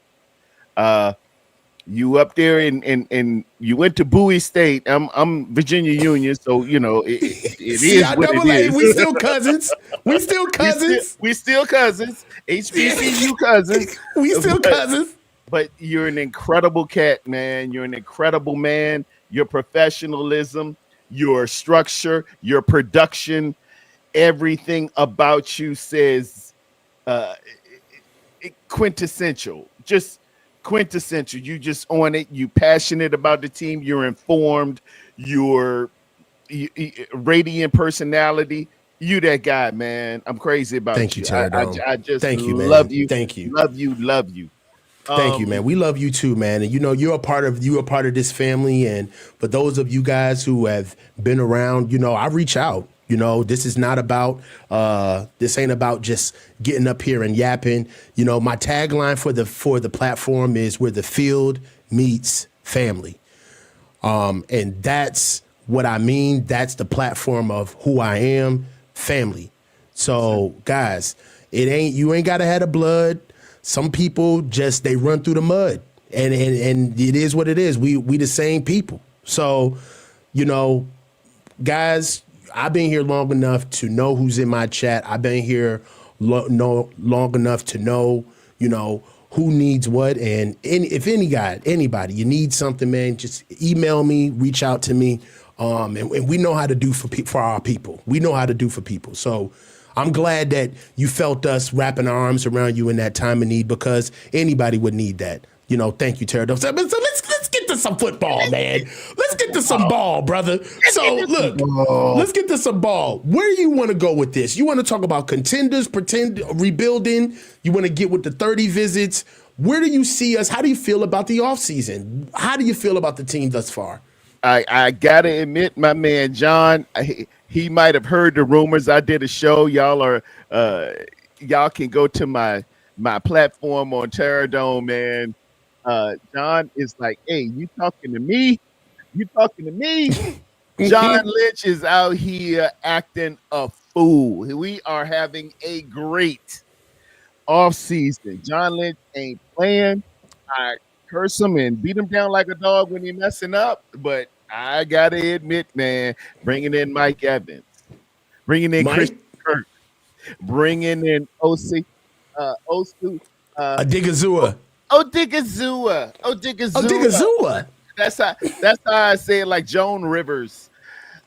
You up there and you went to Bowie State. I'm Virginia Union, so it is what it is. We still cousins. We still cousins. HBCU cousins. We still cousins. But you're an incredible cat, man. You're an incredible man. Your professionalism, your structure, your production, everything about you says quintessential. Just quintessential. You just on it. You passionate about the team. You're informed. You're radiant personality. You that guy, man. I'm crazy about Thank you, Terradome. I just Thank you, man. love you. Thank you. Love you. Thank you, man. We love you too, man. And you're a part of this family. And for those of you guys who have been around, I reach out. This is not about this ain't about just getting up here and yapping. My tagline for the platform is where the field meets family. And that's what I mean. That's the platform of who I am, family. So guys, you ain't gotta have the blood. Some people just, they run through the mud, and it is what it is. We the same people. So, guys, I've been here long enough to know who's in my chat. I've been here long enough to know, who needs what. And if anybody, you need something, man, just email me, reach out to me. And we know how to do for our people. We know how to do for people. So I'm glad that you felt us wrapping our arms around you in that time of need, because anybody would need that. Thank you, Pterodome. So let's get to some football, man. Let's get to some ball, brother. So look, let's get to some ball. Where do you want to go with this? You want to talk about contenders, rebuilding? You want to get with the 30 visits? Where do you see us? How do you feel about the offseason? How do you feel about the team thus far? I gotta admit, my man John, he might have heard the rumors. I did a show. Y'all can go to my platform on Terradome, man. John is like, hey, you talking to me? You talking to me? John Lynch is out here acting a fool. We are having a great offseason. John Lynch ain't playing. I curse him and beat him down like a dog when he's messing up, but I gotta admit, man, bringing in Mike Evans, bringing in Chris Kirk, bringing in Osu, Odigizua. That's how I say it, like Joan Rivers.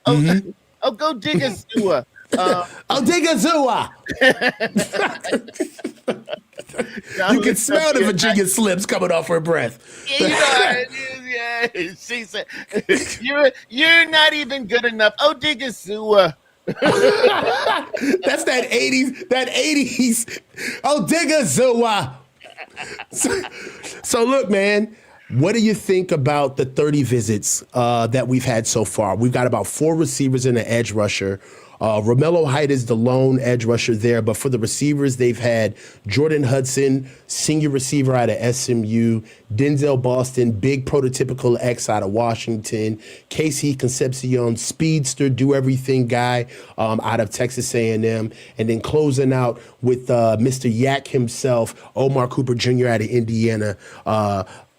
Go Digazua. Odigizua. You can smell the Virginia slips coming off her breath. Yeah, she said, "You're not even good enough." Odigazua. That's that 80s. Odigizua. So look, man, what do you think about the 30 visits that we've had so far? We've got about 4 receivers and an edge rusher. Romello Height is the lone edge rusher there, but for the receivers, they've had Jordan Hudson, senior receiver out of SMU, Denzel Boston, big prototypical X out of Washington, Casey Concepcion, speedster, do-everything guy out of Texas A&M, and then closing out with Mr. Yak himself, Omar Cooper Jr. out of Indiana,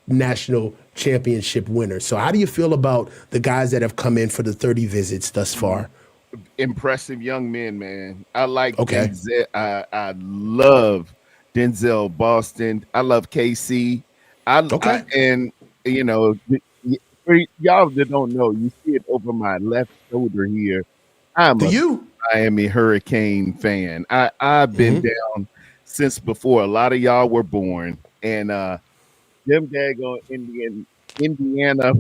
national championship winner. So how do you feel about the guys that have come in for the 30 visits thus far? Impressive young men, man. I like Denzel. I love Denzel Boston. I love KC. And for y'all that don't know, you see it over my left shoulder here. I'm a Miami Hurricane fan. I've been down since before a lot of y'all were born, and them daggone Indiana.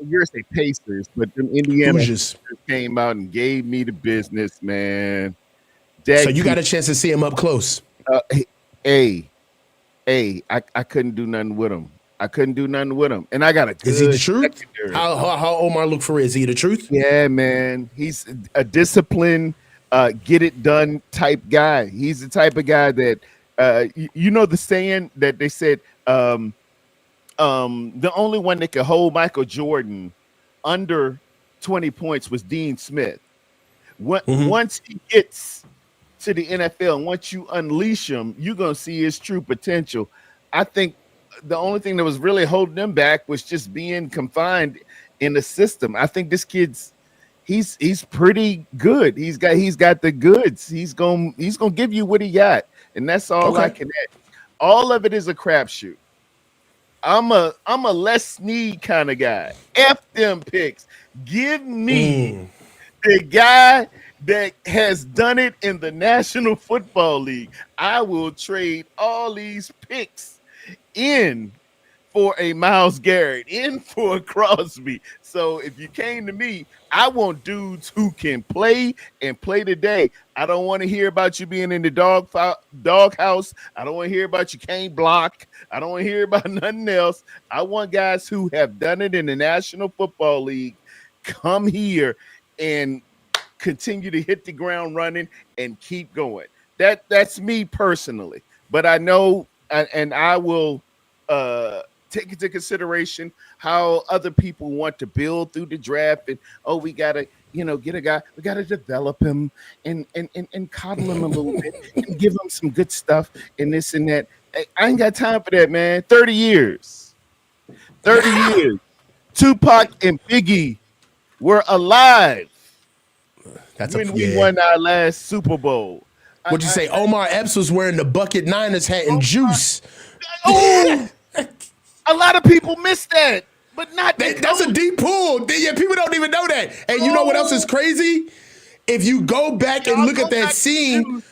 You're gonna say Pacers, but them Indiana Hoosiers came out and gave me the business, man. So you got a chance to see him up close. I couldn't do nothing with him. And I got a good. Is he the truth? How Omar look for? Is he the truth? Yeah, man. He's a disciplined, get it done type guy. He's the type of guy that the saying that they said. The only one that could hold Michael Jordan under 20 points was Dean Smith. Once he gets to the NFL, and once you unleash him, you're going to see his true potential. I think the only thing that was really holding him back was just being confined in the system. I think this kid's he's pretty good. He's got the goods. He's gonna give you what he got, and that's all I can add. All of it is a crapshoot. I'm a Les Snead kind of guy. F them picks. Give me the guy that has done it in the National Football League. I will trade all these picks in for a Myles Garrett, in for a Crosby. So if you came to me, I want dudes who can play and play today. I don't want to hear about you being in the doghouse. I don't want to hear about you can't block. I don't want to hear about nothing else. I want guys who have done it in the National Football League come here and continue to hit the ground running and keep going. That's me personally. But I know, and I will take into consideration how other people want to build through the draft, and we gotta, get a guy, we gotta develop him and coddle him a little bit and give him some good stuff and this and that. I ain't got time for that, man. 30 years. Tupac and Biggie were alive when we won our last Super Bowl. What'd you say? Omar Epps was wearing the bucket Niners hat and juice. Oh, a lot of people miss that, but not that's a deep pool. Yeah, people don't even know that. And you know what else is crazy? If you go back and look at that scene,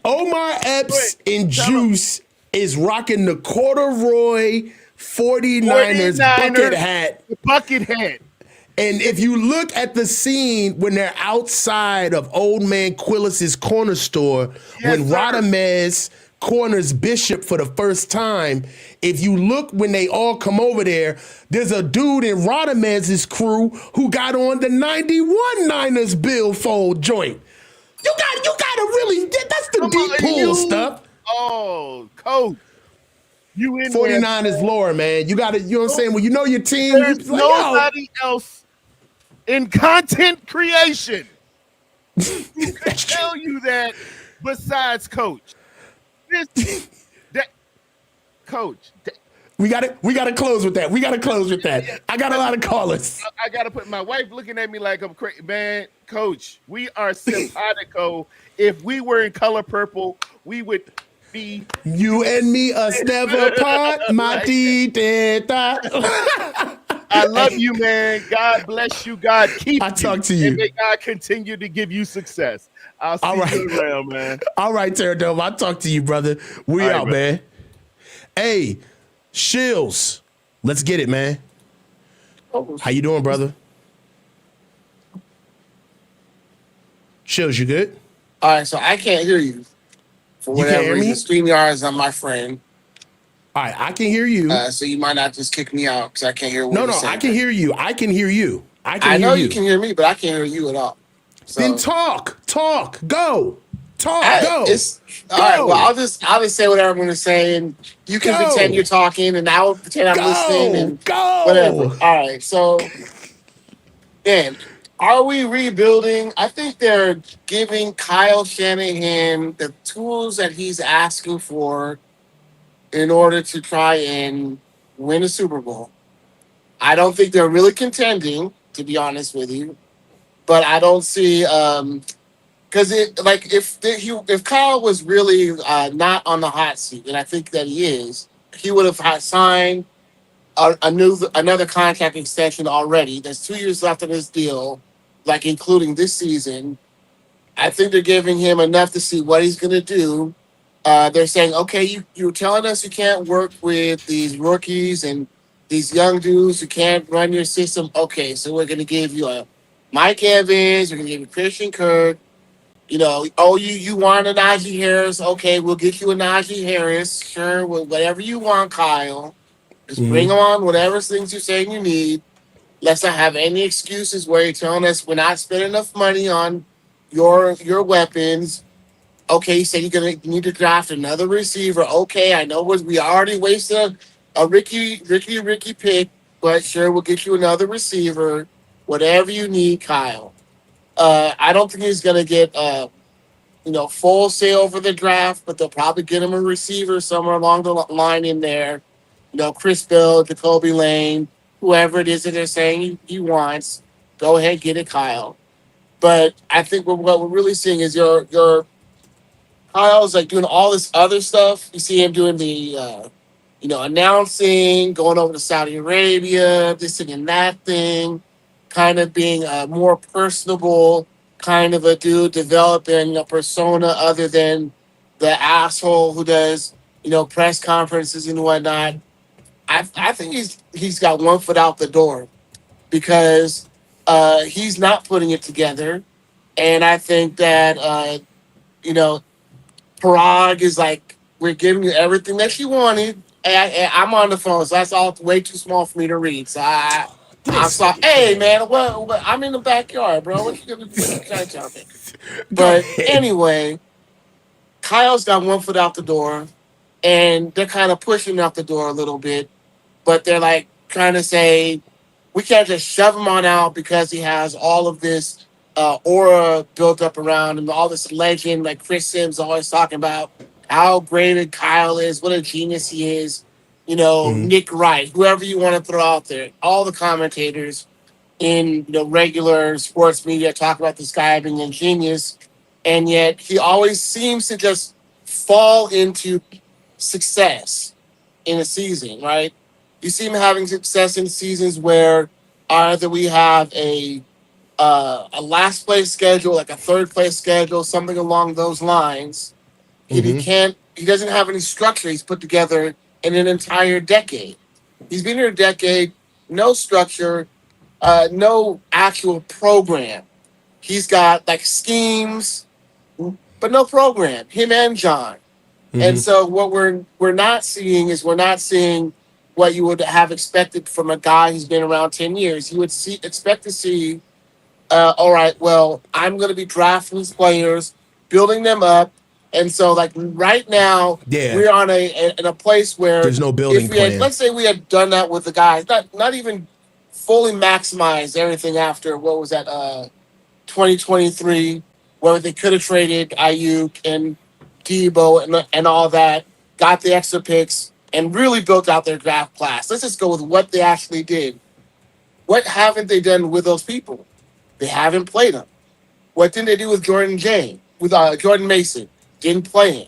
Omar Epps in juice is rocking the corduroy 49ers bucket hat. And if you look at the scene when they're outside of Old Man Quillis's corner store, when Radamez corners Bishop for the first time, if you look when they all come over there, there's a dude in Radamez's crew who got on the 91 Niners billfold joint. You gotta really, that's the deep pool stuff. Oh, coach. You in 49ers lore, man. You gotta, you know what I'm saying? When you know your team, there's nobody else in content creation who can tell you that besides coach. Coach. We gotta close with that. I got a lot of callers. I gotta put my wife looking at me like I'm crazy. Man, coach, we are simpatico. If we were in color purple, we would be you and me us never apart, my I love you, man. God bless you. God keep you. I talk to you. And may God continue to give you success. I'll see you around, man. All right, Terradome. I'll talk to you, brother. We out, man. Hey, Shills. Let's get it, man. How you doing, brother? Shills, you good? All right, so I can't hear you. For whatever reason, StreamYard is not my friend. All right, I can hear you. So you might not just kick me out because I can't hear what you're saying. No, I can hear you. I know you can hear me, but I can't hear you at all. So, then talk, go. All right, well, I'll just say whatever I'm going to say, and you can pretend you're talking, and I will pretend I'm listening, and whatever. All right, so, man, are we rebuilding? I think they're giving Kyle Shanahan the tools that he's asking for in order to try and win a Super Bowl. I don't think they're really contending, to be honest with you, but I don't see because if Kyle was really not on the hot seat, and I think that he is, he would have signed another contract extension already. There's 2 years left on his deal, like including this season. I think they're giving him enough to see what he's going to do. They're saying, okay, you're telling us you can't work with these rookies and these young dudes who can't run your system. Okay, so we're going to give you a Mike Evans. We're going to give you Christian Kirk. You want a Najee Harris. Okay, we'll get you a Najee Harris. Sure, whatever you want, Kyle. Just bring on whatever things you're saying you need. Let's not have any excuses where you're telling us we're not spending enough money on your weapons. Okay, you said you're going to need to draft another receiver. Okay, I know we already wasted a Ricky pick, but sure, we'll get you another receiver. Whatever you need, Kyle. I don't think he's going to get, full sale for the draft, but they'll probably get him a receiver somewhere along the line in there. Chris Bill, Jacoby Lane, whoever it is that they're saying he wants. Go ahead, get it, Kyle. But I think what we're really seeing is your Kyle's like doing all this other stuff. You see him doing the, announcing, going over to Saudi Arabia, this thing and that thing, kind of being a more personable kind of a dude, developing a persona other than the asshole who does, press conferences and whatnot. I think he's got one foot out the door because he's not putting it together, and I think that you know Parag is like, we're giving you everything that you wanted. And I'm on the phone, so that's all way too small for me to read. So I'm sorry. Hey, man, what, I'm in the backyard, bro. What you trying to tell me? But anyway, Kyle's got one foot out the door, and they're kind of pushing out the door a little bit. But they're like trying to say, we can't just shove him on out because he has all of this aura built up around him, all this legend, like Chris Sims always talking about how great Kyle is, what a genius he is. Nick Wright, whoever you want to throw out there, all the commentators in regular sports media talk about this guy being a genius, and yet he always seems to just fall into success in a season, right? You see him having success in seasons where either we have a last place schedule, like a third place schedule, something along those lines. Mm-hmm. He doesn't have any structure he's put together in an entire decade. He's been here a decade, no structure, no actual program. He's got like schemes, but no program. Him and John. Mm-hmm. And so what we're not seeing what you would have expected from a guy who's been around 10 years. You would expect to see, all right, well, I'm going to be drafting these players, building them up. And so, like, right now, we're on in a place where there's no building plan. Let's say we had done that with the guys, not even fully maximized everything after, what was that, 2023, where they could have traded Ayuk and Debo and all that, got the extra picks, and really built out their draft class. Let's just go with what they actually did. What haven't they done with those people? They haven't played them. What did they do with Jordan Mason? Didn't play him.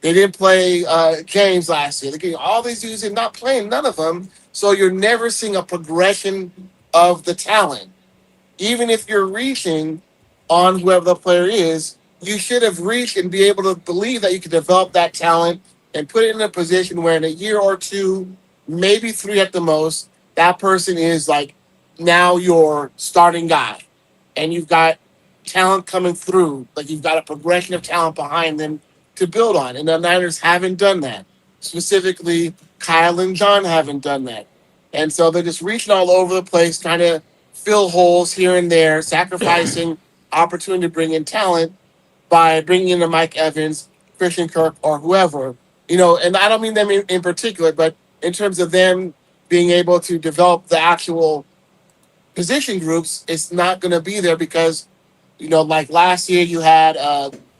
They didn't play James last year. All these dudes are not playing, none of them. So you're never seeing a progression of the talent. Even if you're reaching on whoever the player is, you should have reached and be able to believe that you can develop that talent and put it in a position where in a year or two, maybe 3 at the most, that person is like now your starting guy. And you've got talent coming through, like you've got a progression of talent behind them to build on. And the Niners haven't done that. Specifically, Kyle and John haven't done that. And so they're just reaching all over the place, trying to fill holes here and there, sacrificing opportunity to bring in talent by bringing in a Mike Evans, Christian Kirk, or whoever. And I don't mean them in particular, but in terms of them being able to develop the actual position groups, it's not going to be there because, like last year you had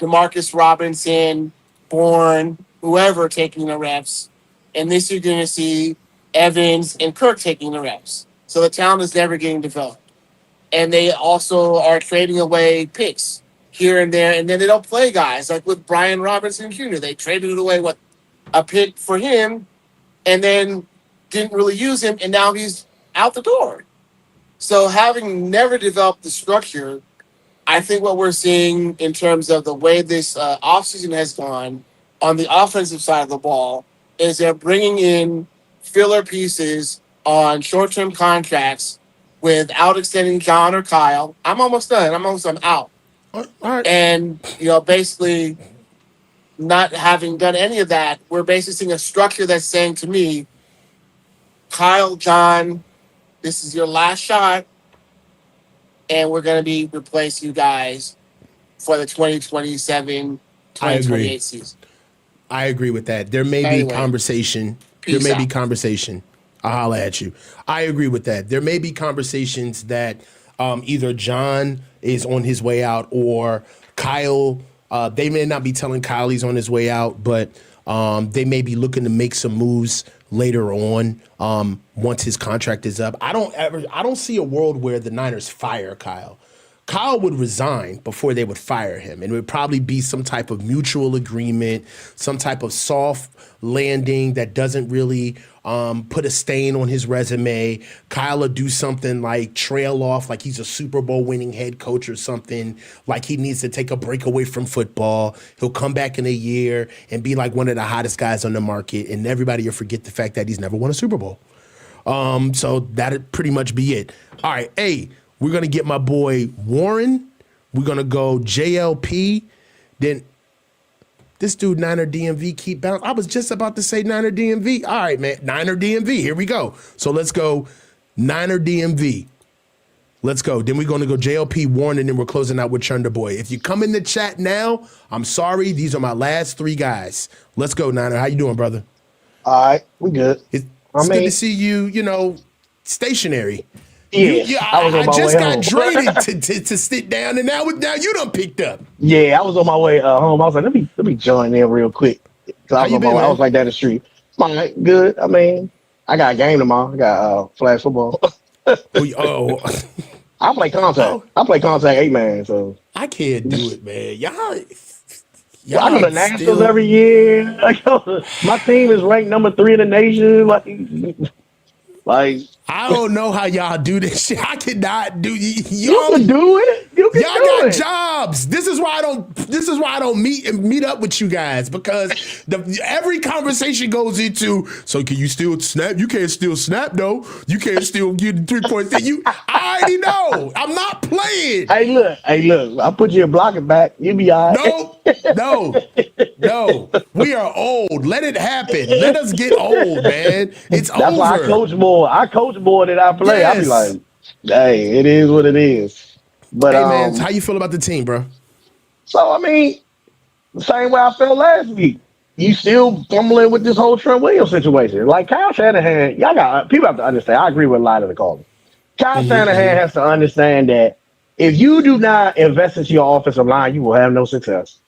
DeMarcus Robinson, Bourne, whoever taking the reps. And this year you're going to see Evans and Kirk taking the reps. So the talent is never getting developed. And they also are trading away picks here and there. And then they don't play guys. Like with Brian Robinson Jr., they traded away, a pick for him and then didn't really use him. And now he's out the door. So having never developed the structure, I think what we're seeing in terms of the way this offseason has gone on the offensive side of the ball is they're bringing in filler pieces on short-term contracts without extending John or Kyle. I'm almost done. I'm out. All right. And, basically not having done any of that, we're basically seeing a structure that's saying to me, Kyle, John, this is your last shot, and we're going to be replacing you guys for the 2027-2028 season. I agree with that. There may be conversation. There may be conversation. I'll holler at you. I agree with that. There may be conversations that either John is on his way out or Kyle. They may not be telling Kyle he's on his way out, but they may be looking to make some moves later on once his contract is up. I don't see a world where the Niners fire Kyle. Kyle would resign before they would fire him, and it would probably be some type of mutual agreement, some type of soft landing that doesn't really put a stain on his resume. Kyle will do something like trail off like he's a Super Bowl winning head coach or something, like he needs to take a break away from football. He'll come back in a year and be like one of the hottest guys on the market, and everybody will forget the fact that he's never won a Super Bowl. So that'd pretty much be it. All right, hey, we're going to get my boy Warren. We're going to go JLP. Then this dude, Niner DMV, keep bouncing. I was just about to say Niner DMV. All right, man, Niner DMV. Here we go. So let's go Niner DMV. Let's go. Then we're going to go JLP, Warren, and then we're closing out with Chunder Boy. If you come in the chat now, I'm sorry. These are my last three guys. Let's go, Niner. How you doing, brother? All right, we good. It's good to see you, stationary. Yeah, I just got traded to sit down, and now you done picked up. Yeah, I was on my way home. I was like, let me join in real quick. Cause I was on my way. I was like down the street. All right, good. I mean, I got a game tomorrow. I got flag football. I play contact. I play contact 8-man. So I can't do it, man. Y'all I go to nationals every year. My team is ranked number 3 in the nation. Like I don't know how y'all do this shit. I cannot do. You can do it. Y'all got jobs. This is why I don't meet up with you guys, because every conversation goes into, so can you still snap? You can't still snap though. You can't still get 3-point thing. I already know. I'm not playing. Hey look. I'll put you in blocking back. You be all right. No. We are old. Let it happen. Let us get old, man. It's over. That's why I coach more. I coach more than I play. Yes. I be like, hey, it is what it is. But hey man, how you feel about the team, bro? So I mean, the same way I felt last week. You still fumbling with this whole Trent Williams situation. Like Kyle Shanahan, people have to understand. I agree with a lot of the callers. Kyle Shanahan has to understand that if you do not invest into your offensive line, you will have no success.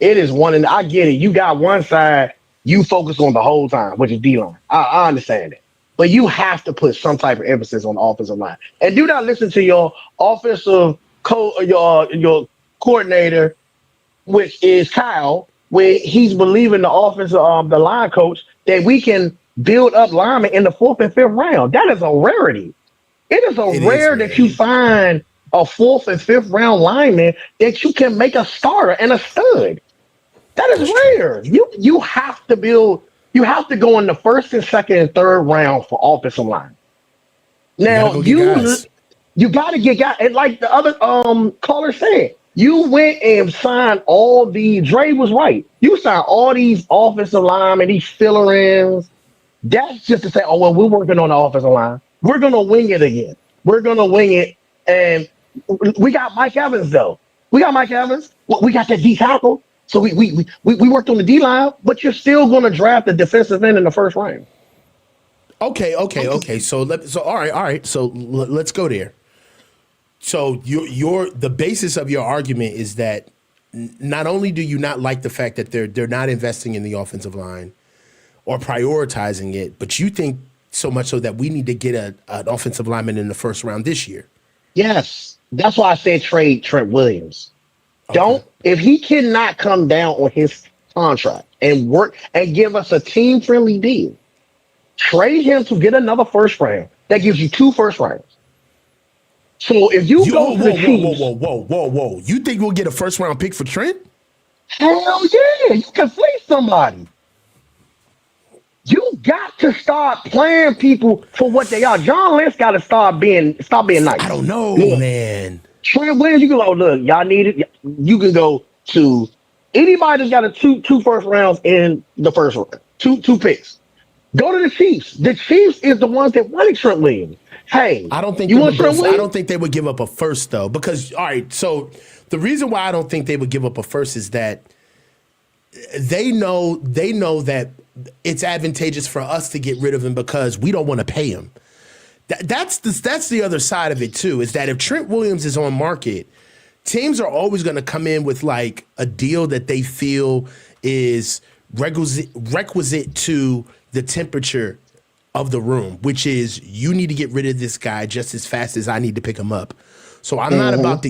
It is one, and I get it. You got one side you focus on the whole time, which is D-line. I understand it. But you have to put some type of emphasis on the offensive line. And do not listen to your offensive your coordinator, which is Kyle, where he's believing the offensive the line coach that we can build up linemen in the 4th and 5th round. That is a rarity. It is rare that you find a 4th and 5th round lineman that you can make a starter and a stud. That is rare. You have to build. You have to go in the 1st and 2nd and 3rd round for offensive line. Now you got to get guys, and like the other caller said, you went and signed all the. Dre was right. You signed all these offensive linemen, these fill-ins. That's just to say, oh well, we're working on the offensive line. We're gonna wing it again. We're gonna wing it, and we got Mike Evans though. We got Mike Evans. We got that D tackle. So we worked on the D line, but you're still going to draft the defensive end in the 1st round. Okay. So all right. So let's go there. So the basis of your argument is that not only do you not like the fact that they're not investing in the offensive line or prioritizing it, but you think so much so that we need to get an offensive lineman in the 1st round this year. Yes, that's why I said trade Trent Williams. Okay. If he cannot come down on his contract and work and give us a team-friendly deal, trade him to get another 1st round. That gives you 2 1st rounds. So if you go to the Chiefs, whoa! You think we'll get a 1st round pick for Trent? Hell yeah! You can fleece somebody. You got to start playing people for what they are. John Lynch got to stop being nice. I don't know, man. Trent Williams, you can go, look, y'all need it. You can go to anybody that's got a two 1st rounds in the 1st round, two picks. Go to the Chiefs. The Chiefs is the ones that wanted Trent Williams. Hey, I don't think they would give up a 1st though, because all right. So the reason why I don't think they would give up a 1st is that they know that it's advantageous for us to get rid of him because we don't want to pay him. That's the other side of it too, is that if Trent Williams is on market, teams are always going to come in with like a deal that they feel is requisite to the temperature of the room, which is you need to get rid of this guy just as fast as I need to pick him up. So I'm not about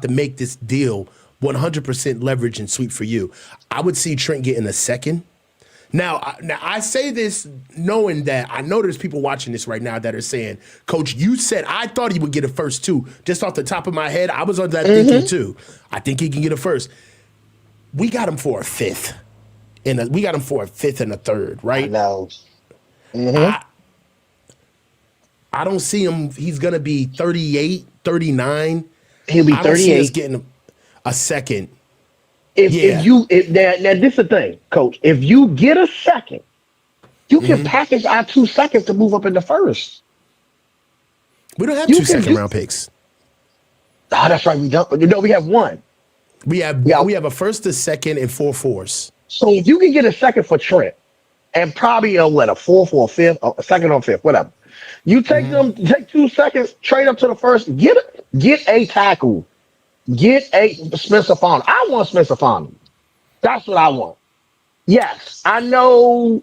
to make this deal 100% leverage and sweep for you. I would see Trent getting a 2nd. Now I say this knowing that I know there's people watching this right now that are saying, Coach, you said I thought he would get a first too. Just off the top of my head, I was on that thinking too. I think he can get a first. We got him for a fifth. We got him for a fifth and a third, right? No. I don't see him. He's going to be 38, 39. He'll be 38. I don't see us getting a second. Now this is the thing, Coach. If you get a second, you can package our 2 seconds to move up in the first. We don't have 2 second-round picks. Oh, that's right. We don't. No, we have one. We have a first, a second, and 4 fours. So if you can get a second for Trent, and probably a fourth or a fifth, a second or fifth, whatever. You take take 2 seconds, trade up to the first, get a tackle. Get a Spencer Fowler. I want Spencer Fowler. That's what I want. Yes, I know.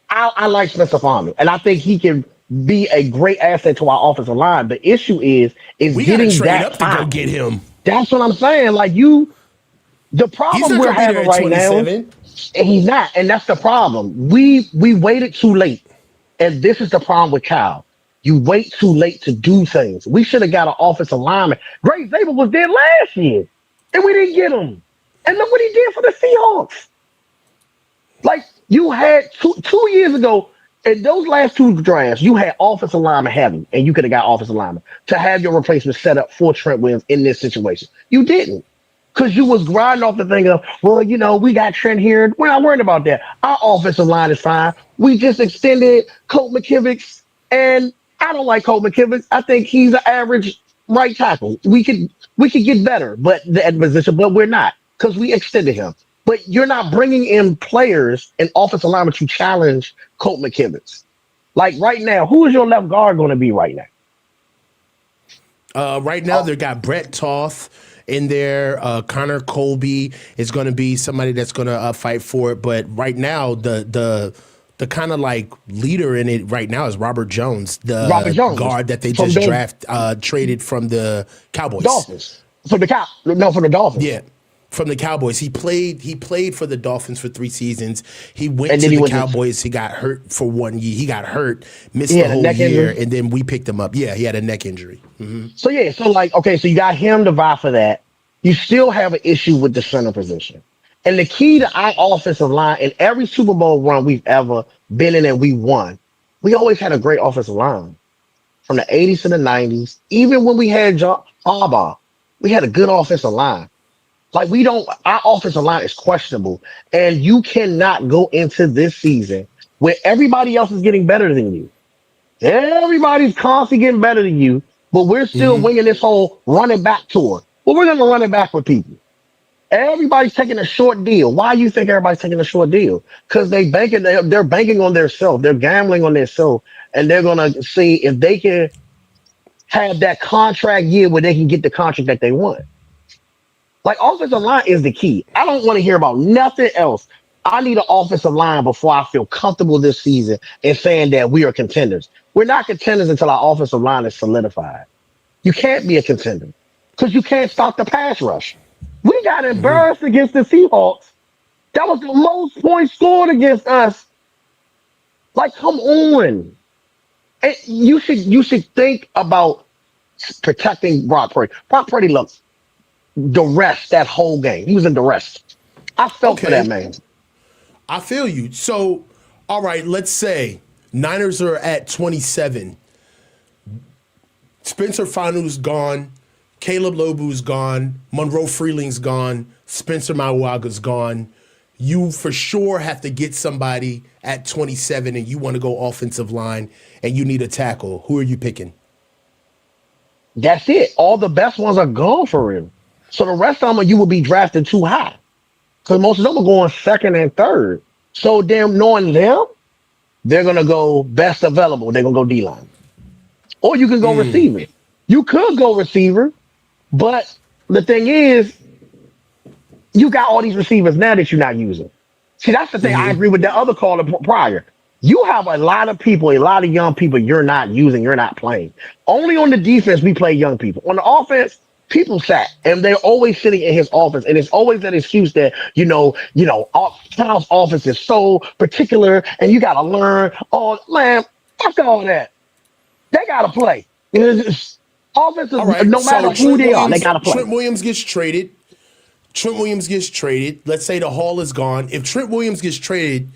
I like Spencer Fowler, and I think he can be a great asset to our offensive line. The issue is we getting gotta trade that up time. to go get him. That's what I'm saying. Like the problem we're having right now, and he's not, and that's the problem. We waited too late, and this is the problem with Kyle. You wait too late to do things. We should have got an offensive lineman. Greg Zabel was there last year, and we didn't get him. And look what he did for the Seahawks. Like, you had two years ago, in those last 2 drafts, you had offensive lineman heavy, and you could have got offensive lineman to have your replacement set up for Trent Williams in this situation. You didn't. Because you was grinding off the thing of, well, we got Trent here. We're not worried about that. Our offensive line is fine. We just extended Colt McKivitz, and I don't like Colt McKivitz. I think he's an average right tackle. We could get better, but at position, but we're not because we extended him. But you're not bringing in players and offensive linemen to challenge Colt McKivitz. Like right now, who is your left guard going to be right now? Right now, they got Brett Toth in there. Connor Colby is going to be somebody that's going to fight for it. But right now, the kind of like leader in it right now is Robert Jones, the guard that they just traded from the Cowboys. Dolphins. From the Dolphins. Yeah. From the Cowboys. He played for the Dolphins for 3 seasons. He went to the Cowboys. He got hurt for 1 year. He got hurt, missed the whole year, and then we picked him up. Yeah, he had a neck injury. Mm-hmm. So you got him to vie for that. You still have an issue with the center position. And the key to our offensive line, in every Super Bowl run we've ever been in and we won, we always had a great offensive line. From the 80s to the 90s, even when we had John Harbaugh, we had a good offensive line. Like our offensive line is questionable. And you cannot go into this season where everybody else is getting better than you. Everybody's constantly getting better than you, but we're still winging this whole running back tour. Well, we're going to run it back with people. Everybody's taking a short deal. Why do you think everybody's taking a short deal? Because they're banking on their self. They're gambling on their self. And they're going to see if they can have that contract year where they can get the contract that they want. Like, offensive line is the key. I don't want to hear about nothing else. I need an offensive line before I feel comfortable this season in saying that we are contenders. We're not contenders until our offensive line is solidified. You can't be a contender because you can't stop the pass rush. We got embarrassed against the Seahawks. That was the most points scored against us. Like, come on. And you should think about protecting Brock Purdy. Brock Purdy looked duress that whole game. He was in duress. I felt for that man. I feel you. So, all right, let's say Niners are at 27. Spencer Fanu's gone. Caleb Lobu's gone. Monroe Freeling's gone. Spencer Mauaga's gone. You for sure have to get somebody at 27 and you want to go offensive line and you need a tackle. Who are you picking? That's it. All the best ones are gone for him. So the rest of them you will be drafted too high. Because most of them are going second and third. So them knowing them, they're going to go best available. They're going to go D-line. Or you can go receiver. You could go receiver. But the thing is, you got all these receivers now that you're not using. See, that's the thing. I agree with the other caller prior. You have a lot of people, a lot of young people you're not using, you're not playing. Only on the defense we play young people. On the offense, people sat, and they're always sitting in his office, and it's always that excuse that Kyle's office is so particular, and you got to learn. Oh man, fuck all that. They got to play. Offenses, All right. no matter So who they are, they got to play. Trent Williams gets traded. Let's say the Hall is gone. If Trent Williams gets traded,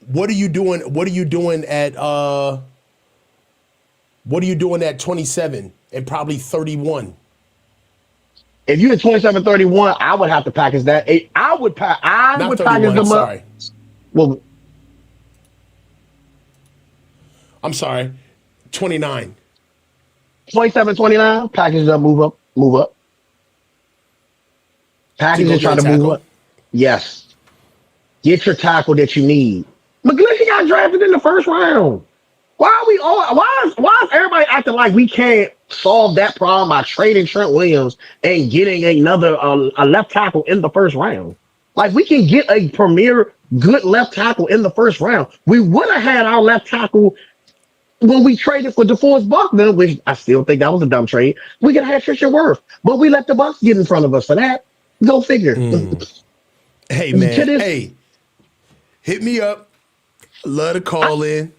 what are you doing? What are you doing at 27 and probably 31? If you had 27, 31, I would have to package that. I would package them sorry. up. Well, I'm sorry. 29. 27, 29, package up, move up. Package and try to move up. Yes. Get your tackle that you need. McGlinchey got drafted in the first round. Why is everybody acting like we can't solve that problem by trading Trent Williams and getting another a left tackle in the first round? Like, we can get a premier good left tackle in the first round. We would have had our left tackle when we traded for DeForest Buckner, which I still think that was a dumb trade. We could have had Trisha Wirth, but we let the Bucks get in front of us for that. Go figure. Hey man, hey, hit me up. Love to call in.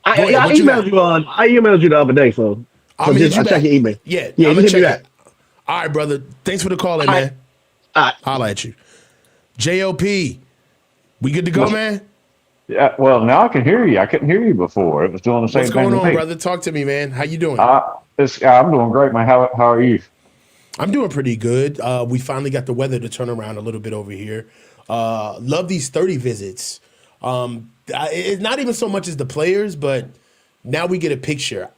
I emailed you the other day, so I'll check your email. Yeah, I'm gonna gonna check check it. All right, brother. Thanks for the call in, man. All right. Holla at you. JLP, we good to go, man? Yeah. Well, now I can hear you. I couldn't hear you before. It was doing the same thing. What's going on, me. brother? Talk to me, man. How you doing? I'm doing great, man. How are you? I'm doing pretty good. We finally got the weather to turn around a little bit over here. Love these 30 visits. It's not even so much as the players, but now we get a picture.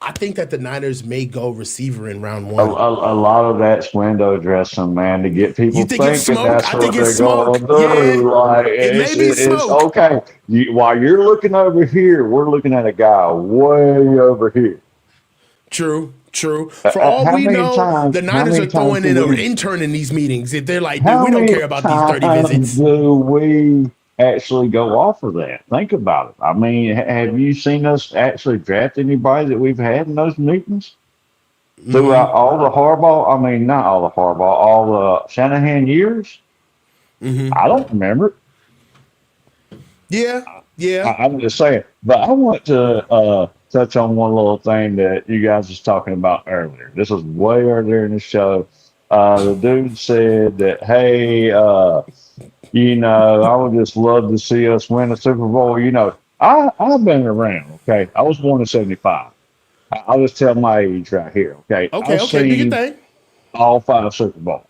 I think that the Niners may go receiver in round one. A lot of that's window dressing, man, to get people You think it's thinking smoke? that's I what think it's they're going to smoke. do. Yeah. Like, It may be it's smoke. okay. While you're looking over here, we're looking at a guy way over here. True. For all we know, the Niners are throwing in an intern in these meetings. If they're like, dude, we don't care about these 30 visits. Do we actually go off of that? Think about it. I mean, have you seen us actually draft anybody that we've had in those meetings? Throughout all the Harbaugh, I mean, not all the Harbaugh, all the Shanahan years? I don't remember. Yeah. I'm just saying. But I want to touch on one little thing that you guys was talking about earlier. This was way earlier in the show. The dude said that, hey, I would just love to see us win a Super Bowl. I've been around, okay? I was born in 75. I'll just tell my age right here, okay? Okay, I've do your seen thing. all 5 Super Bowls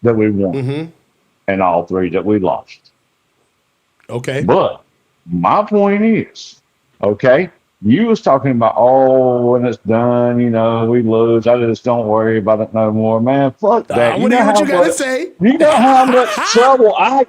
that we won and all 3 that we lost. Okay. But my point is, okay, you was talking about, when it's done, we lose. I just don't worry about it no more. Man, fuck that. I want to hear what you got to say. You know how much trouble I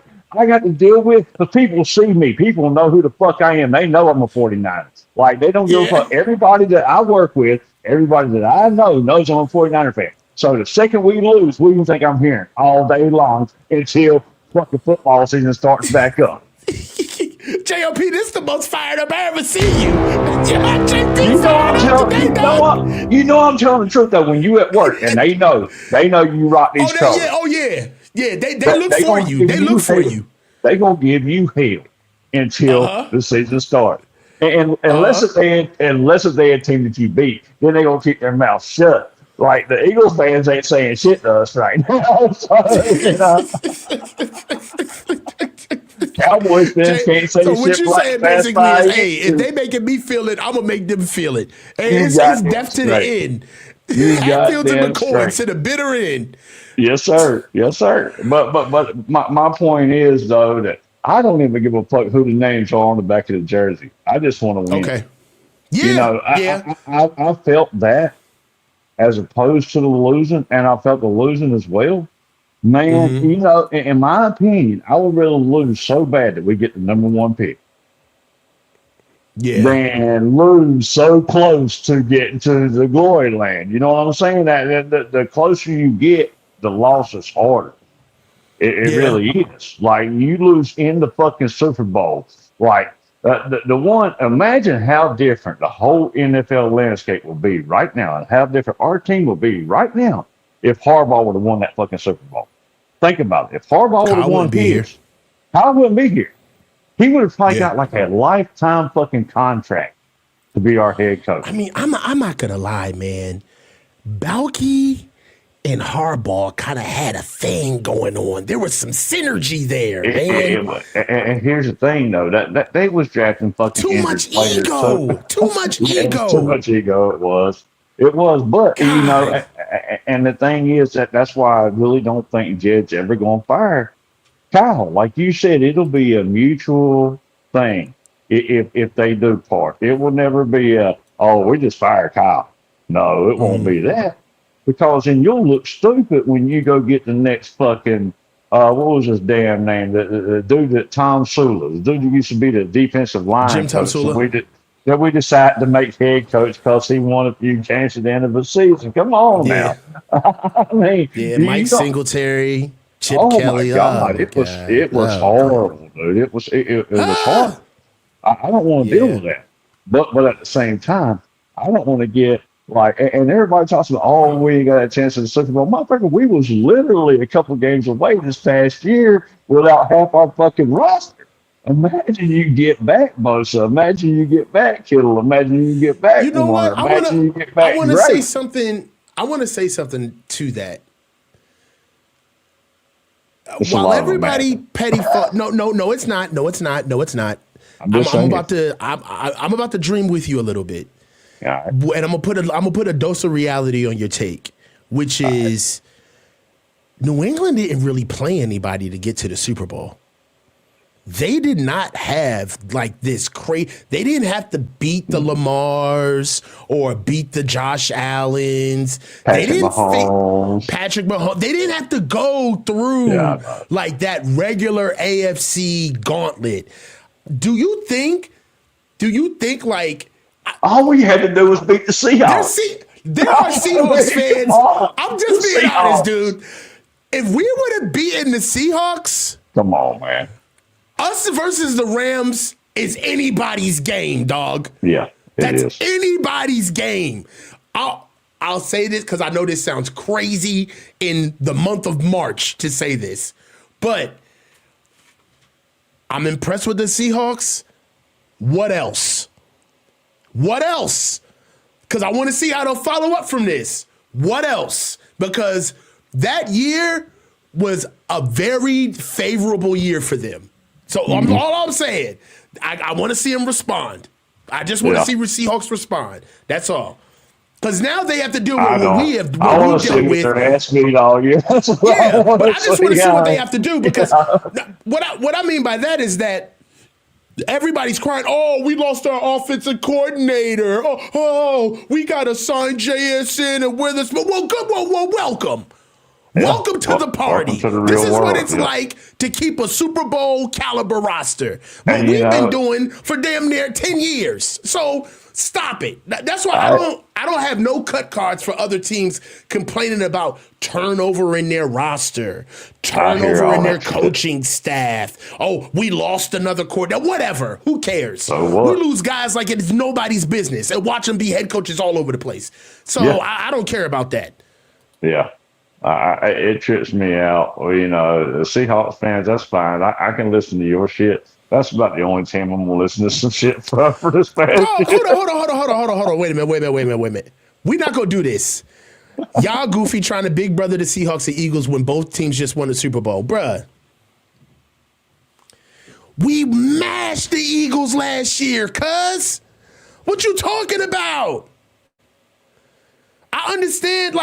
got to deal with? Because people see me. People know who the fuck I am. They know I'm a 49er. Like, they don't give a fuck. Everybody that I work with, everybody that I know knows I'm a 49er fan. So the second we lose, we can think I'm here all day long until fucking football season starts back up. JLP, this is the most fired up I ever seen you. I'm telling the truth though. When you at work and they know you rock these colors. Yeah. They look for you. They look for you. They gonna give you hell until the season starts. And unless it's their team that you beat, then they gonna keep their mouth shut. Like, the Eagles fans ain't saying shit to us right now. Cowboys fans can't say shit. So what you like saying basically is, hey, if they making me feel it, I'm gonna make them feel it. And it's death to the end. Hatfield to McCoy to the bitter end. Yes, sir. But my point is though that I don't even give a fuck who the names are on the back of the jersey. I just want to win. Okay. Yeah. I felt that as opposed to the losing, and I felt the losing as well. Man, in my opinion, I would rather lose so bad that we get the number 1 pick. Yeah. Than lose so close to getting to the glory land. You know what I'm saying? That the closer you get, the loss is harder. It really is. Like, you lose in the fucking Super Bowl. Like, The one, imagine how different the whole NFL landscape will be right now, and how different our team will be right now if Harbaugh would have won that fucking Super Bowl. Think about it. If Harbaugh would have won his, Kyle wouldn't be here. He would have probably got like a lifetime fucking contract to be our head coach. I mean, I'm not gonna lie, man. Balky and Harbaugh kind of had a thing going on. There was some synergy there, man. And here's the thing, though, that they was drafting fucking too much ego. Too much ego. Too much ego. It was. But God. You know, and the thing is that's why I really don't think Jed's ever going to fire Kyle. Like you said, it'll be a mutual thing if they do part. It will never be we just fired Kyle. No, it won't be that. Because then you'll look stupid when you go get the next fucking, what was his damn name? The dude that Tom Sula, the dude who used to be the defensive line Jim Tom Sula. We decided to make head coach because he won a few games at the end of the season. Come on now. I mean, Mike Singletary, Chip Kelly. My God. It was horrible, dude. It was horrible. I don't want to deal with that. But at the same time, I don't want to get like, and everybody talks about, we got a chance at the Super Bowl. Motherfucker, we was literally a couple games away this past year without half our fucking roster. Imagine you get back Bosa. Imagine you get back Kittle. Imagine you get back. You know what? Imagine you get back. I want to say something. I want to say something to that. While everybody petty fuck, no, it's not. I'm about to dream with you a little bit. Right. And I'm gonna put a dose of reality on your take, which is New England didn't really play anybody to get to the Super Bowl. They did not have like this crazy. They didn't have to beat the Lamars or beat the Josh Allens. Patrick Mahomes. They didn't have to go through like that regular AFC gauntlet. Do you think like all we had to do was beat the Seahawks? There are Seahawks fans. I'm just being honest, dude. If we would have beaten the Seahawks, come on, man. Us versus the Rams is anybody's game, dog. Yeah, that's anybody's game. I'll say this because I know this sounds crazy in the month of March to say this, but I'm impressed with the Seahawks. What else? Because I want to see how they'll follow up from this. What else? Because that year was a very favorable year for them. So all I'm saying, I want to see them respond. I just want to see Seahawks respond. That's all. Because now they have to deal with what we have dealt with. Their ass beat all year. But I just want to see what they have to do. Because what I mean by that is that everybody's crying, we lost our offensive coordinator. We got to sign JSN and with us. Well, good. Well, welcome. Yeah. Welcome to the party. This is what it's like to keep a Super Bowl caliber roster. What we've been doing for damn near 10 years. So stop it. That's why I don't have no cut cards for other teams complaining about turnover in their roster, turnover in their coaching staff. We lost another coordinator. Whatever. Who cares? So what? We lose guys like it's nobody's business and watch them be head coaches all over the place. So I don't care about that. Yeah. It trips me out. Well, the Seahawks fans, that's fine. I can listen to your shit. That's about the only time I'm gonna listen to some shit for this past. Hold on. Wait a minute. We're not gonna do this. Y'all goofy trying to big brother the Seahawks and Eagles when both teams just won the Super Bowl. Bruh. We mashed the Eagles last year, cuz. What you talking about? I understand,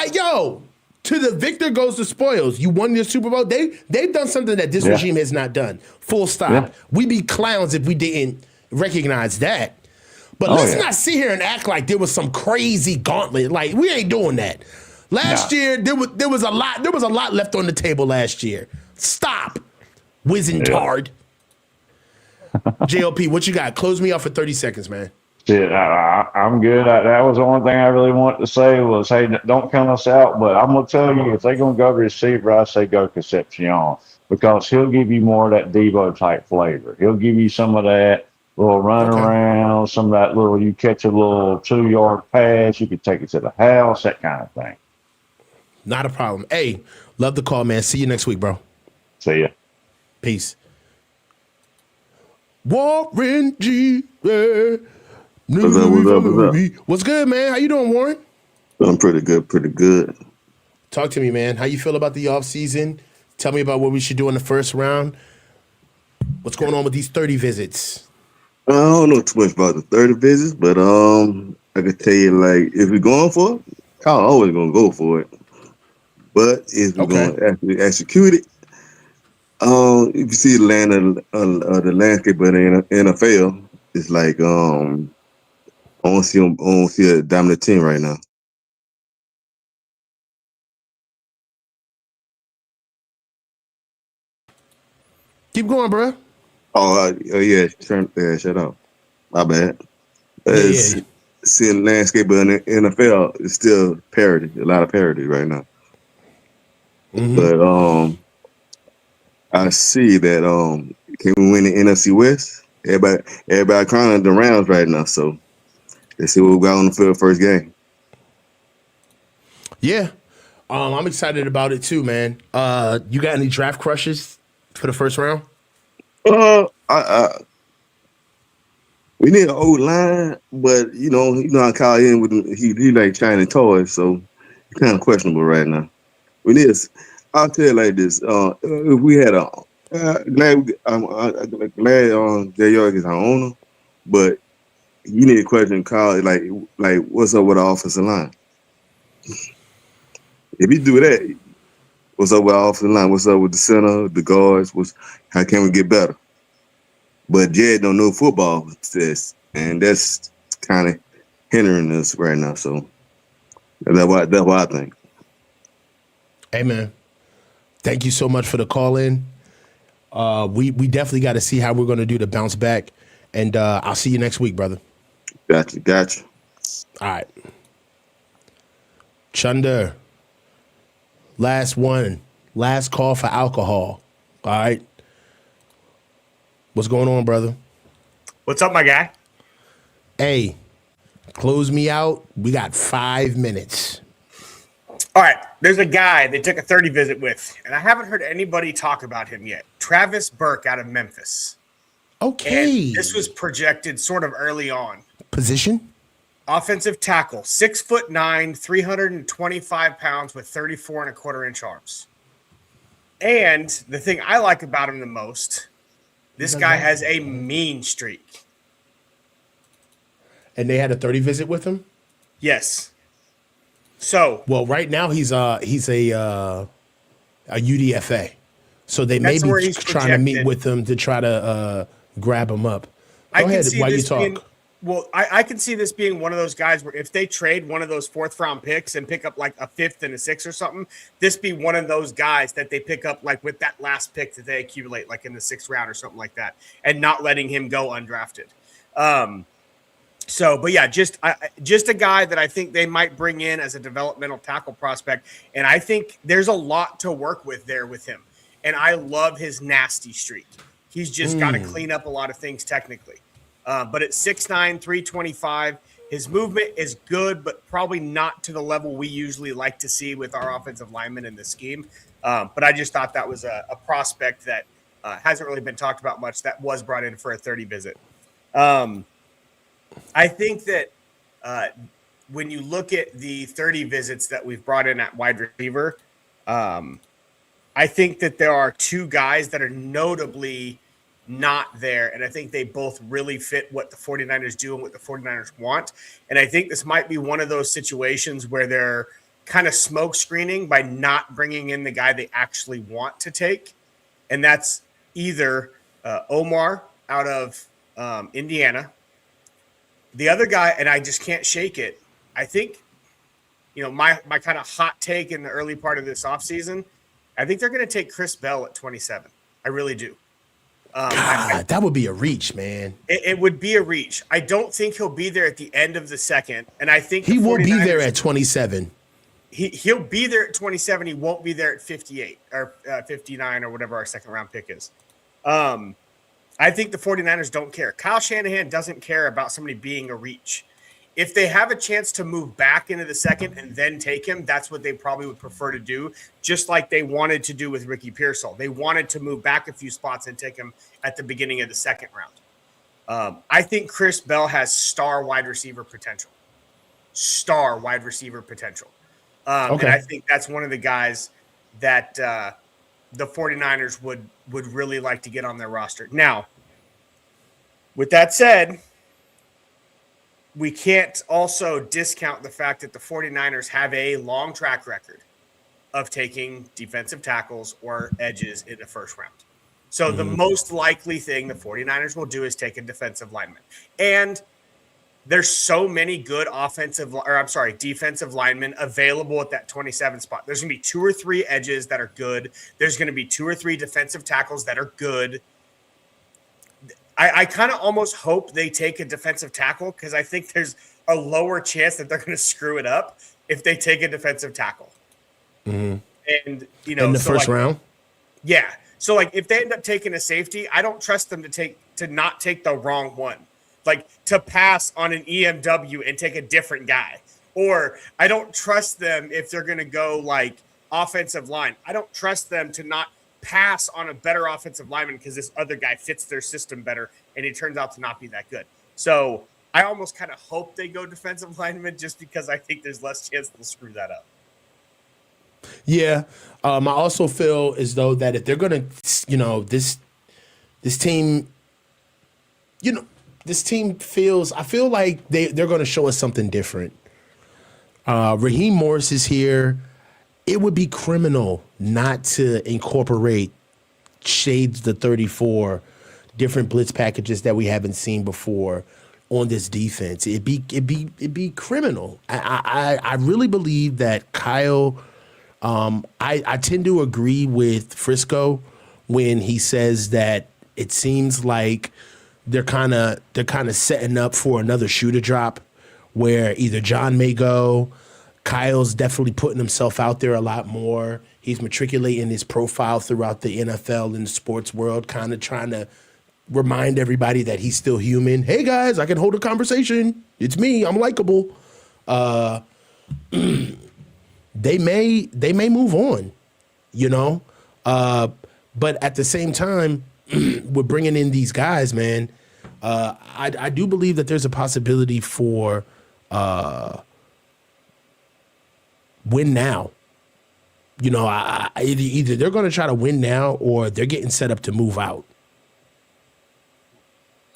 to the victor goes the spoils. You won your Super Bowl. They've done something that this regime has not done. Full stop. Yeah. We'd be clowns if we didn't recognize that. But let's not sit here and act like there was some crazy gauntlet. Like, we ain't doing that. Last year, there was a lot left on the table last year. Stop, Wizentard. JLP, what you got? Close me off for 30 seconds, man. Shit, I'm good. That was the only thing I really wanted to say was, hey, don't count us out. But I'm going to tell you, if they're going to go receiver, I say go Concepcion because he'll give you more of that Debo type flavor. He'll give you some of that, little run around, some of that little, you catch a little 2-yard pass, you could take it to the house, that kind of thing. Not a problem. Hey, love the call, man. See you next week, bro. See ya. Peace. Warren G. What's up? What's good, man? How you doing, Warren? I'm pretty good. Talk to me, man. How you feel about the offseason? Tell me about what we should do in the first round. What's going on with these 30 visits? I don't know too much about the 30 visits, but I can tell you, like, if we're going for it, I'm always gonna go for it. But if we're gonna actually execute it, if you see the landscape of the NFL, it's like I don't see a dominant team right now. Keep going, bro. Yeah, shut up. My bad. Yeah. Seeing the landscape of the NFL, it's still parity, a lot of parity right now. Mm-hmm. But I see that can we win the NFC West? Everybody crying the Rams right now, so let's see what we got on the field first game. Yeah. I'm excited about it too, man. You got any draft crushes for the first round? We need an old line, but you know how Kyle in with him, he like China toys, so it's kind of questionable right now. We need. I'll tell you like this: if we had glad Jay York is our owner, but you need to question Kyle like what's up with the offensive line? If you do that, what's up with the offensive line? What's up with the center, the guards? How can we get better? But Jed don't know football, and that's kind of hindering us right now. So that's what I think. Hey, man. Thank you so much for the call in. We definitely got to see how we're going to do to bounce back. And I'll see you next week, brother. Gotcha. All right. Chunder. Last call for alcohol. All right. What's going on, brother? What's up, my guy? Hey, close me out. We got 5 minutes. All right. There's a guy they took a 30 visit with, and I haven't heard anybody talk about him yet. Travis Burke out of Memphis. Okay. And this was projected sort of early on. Position? Offensive tackle, 6'9", 325 pounds with 34.25-inch arms. And the thing I like about him the most, this guy has a mean streak. And they had a 30 visit with him? Yes. So, well, right now he's a UDFA. So they may be trying to meet with him to try to grab him up. Go ahead while you talk. I can see this being one of those guys where if they trade one of those 4th round picks and pick up like a 5th and a 6th or something, this be one of those guys that they pick up like with that last pick that they accumulate like in the 6th round or something like that, and not letting him go undrafted. But yeah, just a guy that I think they might bring in as a developmental tackle prospect, and I think there's a lot to work with there with him. And I love his nasty streak. He's just got to clean up a lot of things technically. But at 6'9", 325, his movement is good, but probably not to the level we usually like to see with our offensive linemen in the scheme. But I just thought that was a prospect that hasn't really been talked about much that was brought in for a 30 visit. I think that when you look at the 30 visits that we've brought in at wide receiver, I think that there are 2 guys that are notably not there, and I think they both really fit what the 49ers do and what the 49ers want. And I think this might be one of those situations where they're kind of smoke screening by not bringing in the guy they actually want to take, and that's either Omar out of Indiana. The other guy, and I just can't shake it, I think, my kind of hot take in the early part of this offseason, I think they're going to take Chris Bell at 27. I really do. God, that would be a reach, man. It would be a reach. I don't think he'll be there at the end of the second, and I think he will be there at 27. He'll be there at 27. He won't be there at 58 or 59 or whatever our second round pick is. I I think the 49ers don't care. Kyle Shanahan doesn't care about somebody being a reach. If they have a chance to move back into the second and then take him, that's what they probably would prefer to do, just like they wanted to do with Ricky Pearsall. They wanted to move back a few spots and take him at the beginning of the second round. I think Chris Bell has star wide receiver potential. Okay. And I think that's one of the guys that the 49ers would really like to get on their roster. Now, with that said, we can't also discount the fact that the 49ers have a long track record of taking defensive tackles or edges in the first round. So the most likely thing the 49ers will do is take a defensive lineman. And there's so many good defensive linemen available at that 27 spot. There's going to be 2 or 3 edges that are good. There's going to be 2 or 3 defensive tackles that are good. I kind of almost hope they take a defensive tackle because I think there's a lower chance that they're going to screw it up if they take a defensive tackle. Mm-hmm. And, in the first round? Yeah. So, if they end up taking a safety, I don't trust them to not take the wrong one. To pass on an EMW and take a different guy. Or I don't trust them if they're going to go, offensive line. I don't trust them to not pass on a better offensive lineman because this other guy fits their system better and he turns out to not be that good. So I almost kind of hope they go defensive lineman just because I think there's less chance they'll screw that up. Yeah. I also feel as though that if they're going to, this team, this team I feel like they're going to show us something different. Raheem Morris is here. It would be criminal not to incorporate shades the 34 different blitz packages that we haven't seen before on this defense. It'd be criminal. I really believe that Kyle. I tend to agree with Frisco when he says that it seems like they're kind of setting up for another shooter drop where either John may go. Kyle's definitely putting himself out there a lot more. He's matriculating his profile throughout the NFL and the sports world, kind of trying to remind everybody that he's still human. Hey guys, I can hold a conversation. It's me. I'm likable. They may move on, but at the same time, we're bringing in these guys, man. I do believe that there's a possibility for win now. Either they're going to try to win now or they're getting set up to move out.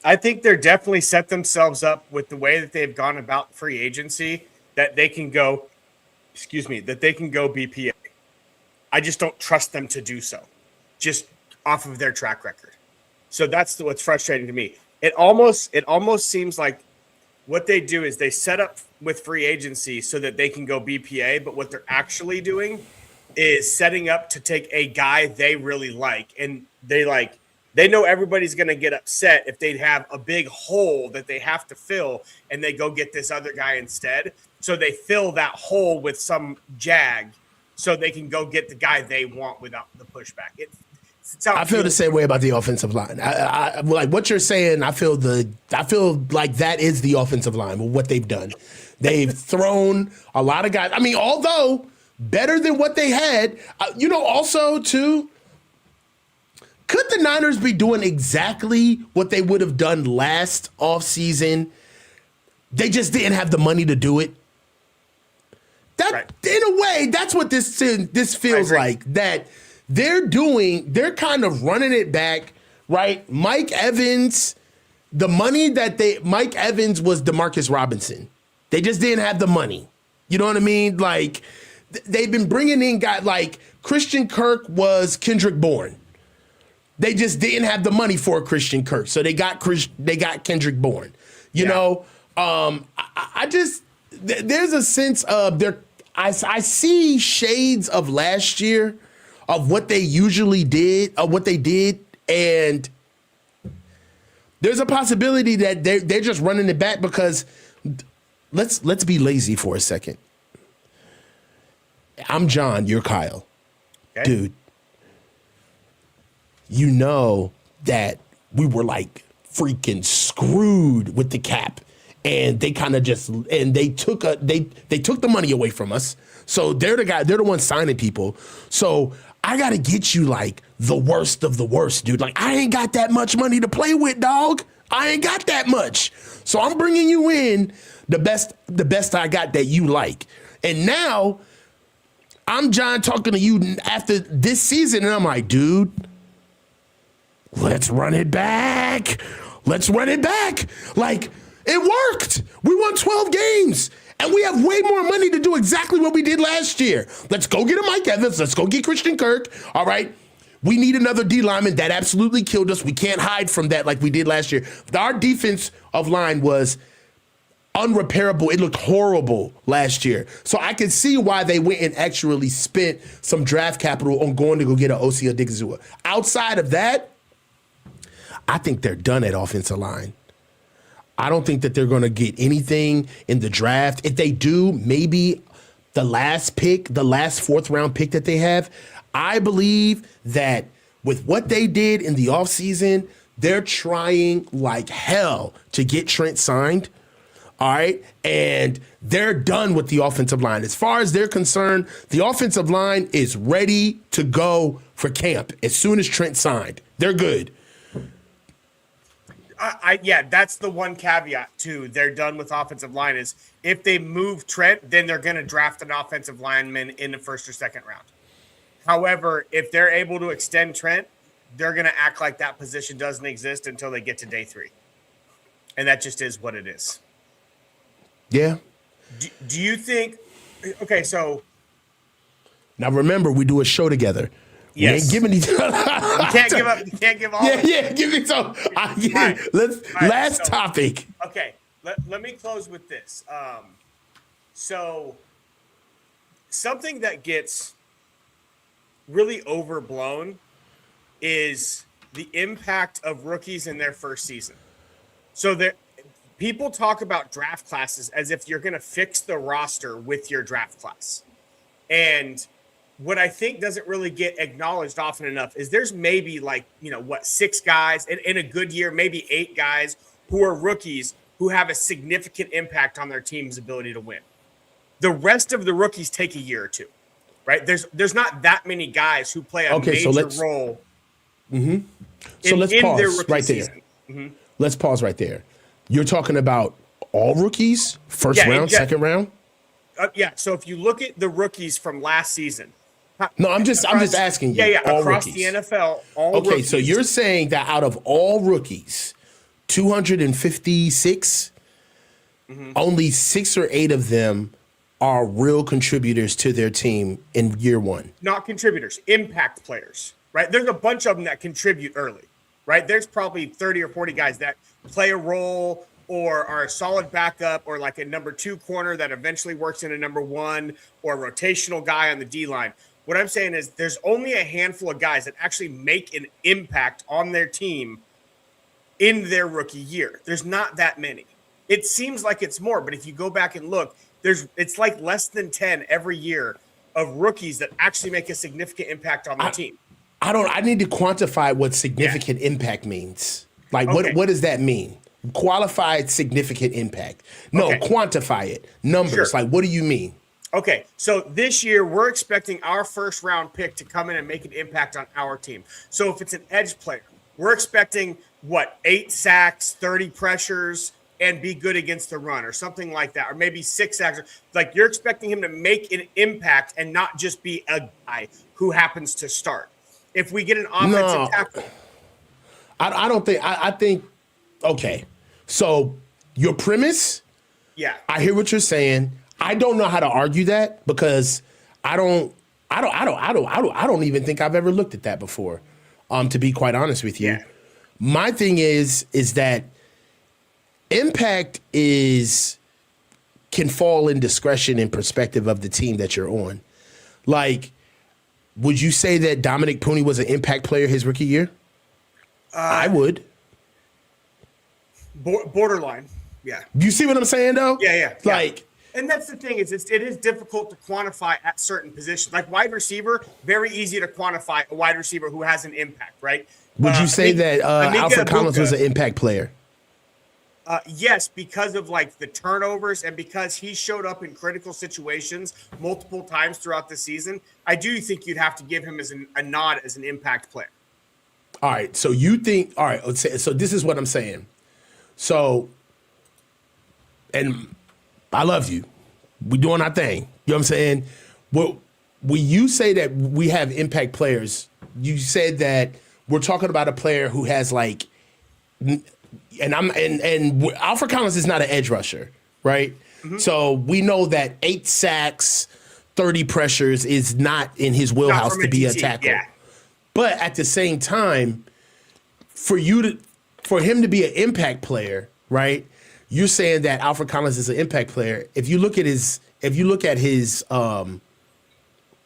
I think they're definitely set themselves up with the way that they've gone about free agency that they can go, BPA. I just don't trust them to do so, just off of their track record. So that's what's frustrating to me. It almost seems like what they do is they set up with free agency so that they can go BPA, but what they're actually doing is setting up to take a guy they really like. And they know everybody's going to get upset if they have a big hole that they have to fill and they go get this other guy instead. So they fill that hole with some jag so they can go get the guy they want without the pushback. I feel the same way about the offensive line. I like what you're saying. I feel like that is the offensive line. What they've done, they've thrown a lot of guys. I mean, although better than what they had, also too. Could the Niners be doing exactly what they would have done last offseason? They just didn't have the money to do it. Right. In a way, that's what this feels like. That they're kind of running it back, right? Mike Evans, the money that Mike Evans was DeMarcus Robinson. They just didn't have the money. You know what I mean? Like, they've been bringing in guys like Christian Kirk was Kendrick Bourne. They just didn't have the money for Christian Kirk, so they got Kendrick Bourne. There's a sense of I see shades of last year of what they usually did, of what they did, and there's a possibility that they're just running it back because let's be lazy for a second. I'm John, you're Kyle. Okay. Dude. You know that we were like freaking screwed with the cap. And they kind of just they took the money away from us. So they're the ones signing people. So I gotta get you like the worst of the worst, dude. Like I ain't got that much money to play with, dog. I ain't got that much. So I'm bringing you in the best I got that you like. And now I'm John talking to you after this season, and I'm like, dude, let's run it back. Let's run it back. Like, it worked. We won 12 games. And we have way more money to do exactly what we did last year. Let's go get a Mike Evans. Let's go get Christian Kirk. All right. We need another D lineman. That absolutely killed us. We can't hide from that like we did last year. Our defense of line was unrepairable. It looked horrible last year. So I can see why they went and actually spent some draft capital on going to go get an Osia Odigizua. Outside of that, I think they're done at offensive line. I don't think that they're going to get anything in the draft. If they do, maybe the last pick, the last fourth round pick that they have. I believe that with what they did in the offseason, they're trying like hell to get Trent signed. All right. And they're done with the offensive line. As far as they're concerned, the offensive line is ready to go for camp as soon as Trent signed. They're good. Yeah, that's the one caveat too. They're done with offensive line is if they move Trent, then they're going to draft an offensive lineman in the first or second round. However, if they're able to extend Trent, they're going to act like that position doesn't exist until they get to day 3. And that just is what it is. Yeah. Do you think – okay, so – now remember, we do a show together. Yes. We ain't giving each other. You can't give up. You can't give all. Yeah, give me some. Right. Last topic. Okay, let me close with this. So something that gets really overblown is the impact of rookies in their first season. So people talk about draft classes as if you're going to fix the roster with your draft class, and what I think doesn't really get acknowledged often enough is there's maybe 6 guys in a good year, maybe 8 guys who are rookies who have a significant impact on their team's ability to win. The rest of the rookies take a year or two, right? There's not that many guys who play a major role. Mm-hmm. So let's pause right there. Mm-hmm. Let's pause right there. You're talking about all rookies, first round, second round? Yeah. So if you look at the rookies from last season. No, I'm just asking you. Yeah, all across rookies. the NFL, all okay, rookies. So you're saying that out of all rookies, 256, only 6 or 8 of them are real contributors to their team in year 1. Not contributors, impact players, right? There's a bunch of them that contribute early, right? There's probably 30 or 40 guys that play a role or are a solid backup or like a number 2 corner that eventually works in a number 1 or a rotational guy on the D-line. What I'm saying is there's only a handful of guys that actually make an impact on their team in their rookie year. There's not that many. It seems like it's more, but if you go back and look, it's like less than 10 every year of rookies that actually make a significant impact on their team. I need to quantify what significant impact means. Like what does that mean? Qualified significant impact. No, quantify it. Numbers. Sure. Like what do you mean? Okay, so this year we're expecting our first round pick to come in and make an impact on our team. So if it's an edge player, we're expecting 8 sacks, 30 pressures, and be good against the run or something like that, or maybe 6 sacks. Like you're expecting him to make an impact and not just be a guy who happens to start. If we get an offensive tackle. I don't think, I think, okay. So your premise, I hear what you're saying. I don't know how to argue that because I don't even think I've ever looked at that before. To be quite honest with you, my thing is that impact can fall in discretion and perspective of the team that you're on. Like, would you say that Dominic Pooney was an impact player his rookie year? I would. Borderline, yeah. You see what I'm saying, though? Yeah. Like. And that's the thing is it is difficult to quantify at certain positions. Like wide receiver, very easy to quantify a wide receiver who has an impact, right? Would you say that Alfred Collins was an impact player? Yes, because of like the turnovers and because he showed up in critical situations multiple times throughout the season. I do think you'd have to give him as a nod as an impact player. All right. So you think, all right. So this is what I'm saying. So, and I love you. We doing our thing. You know what I'm saying? Well, when you say that we have impact players, you said that we're talking about a player who has like, and Alfred Collins is not an edge rusher, right? Mm-hmm. So we know that 8 sacks, 30 pressures is not in his wheelhouse to be a tackle. Yeah. But at the same time, for him to be an impact player, right? You're saying that Alfred Collins is an impact player. If you look at his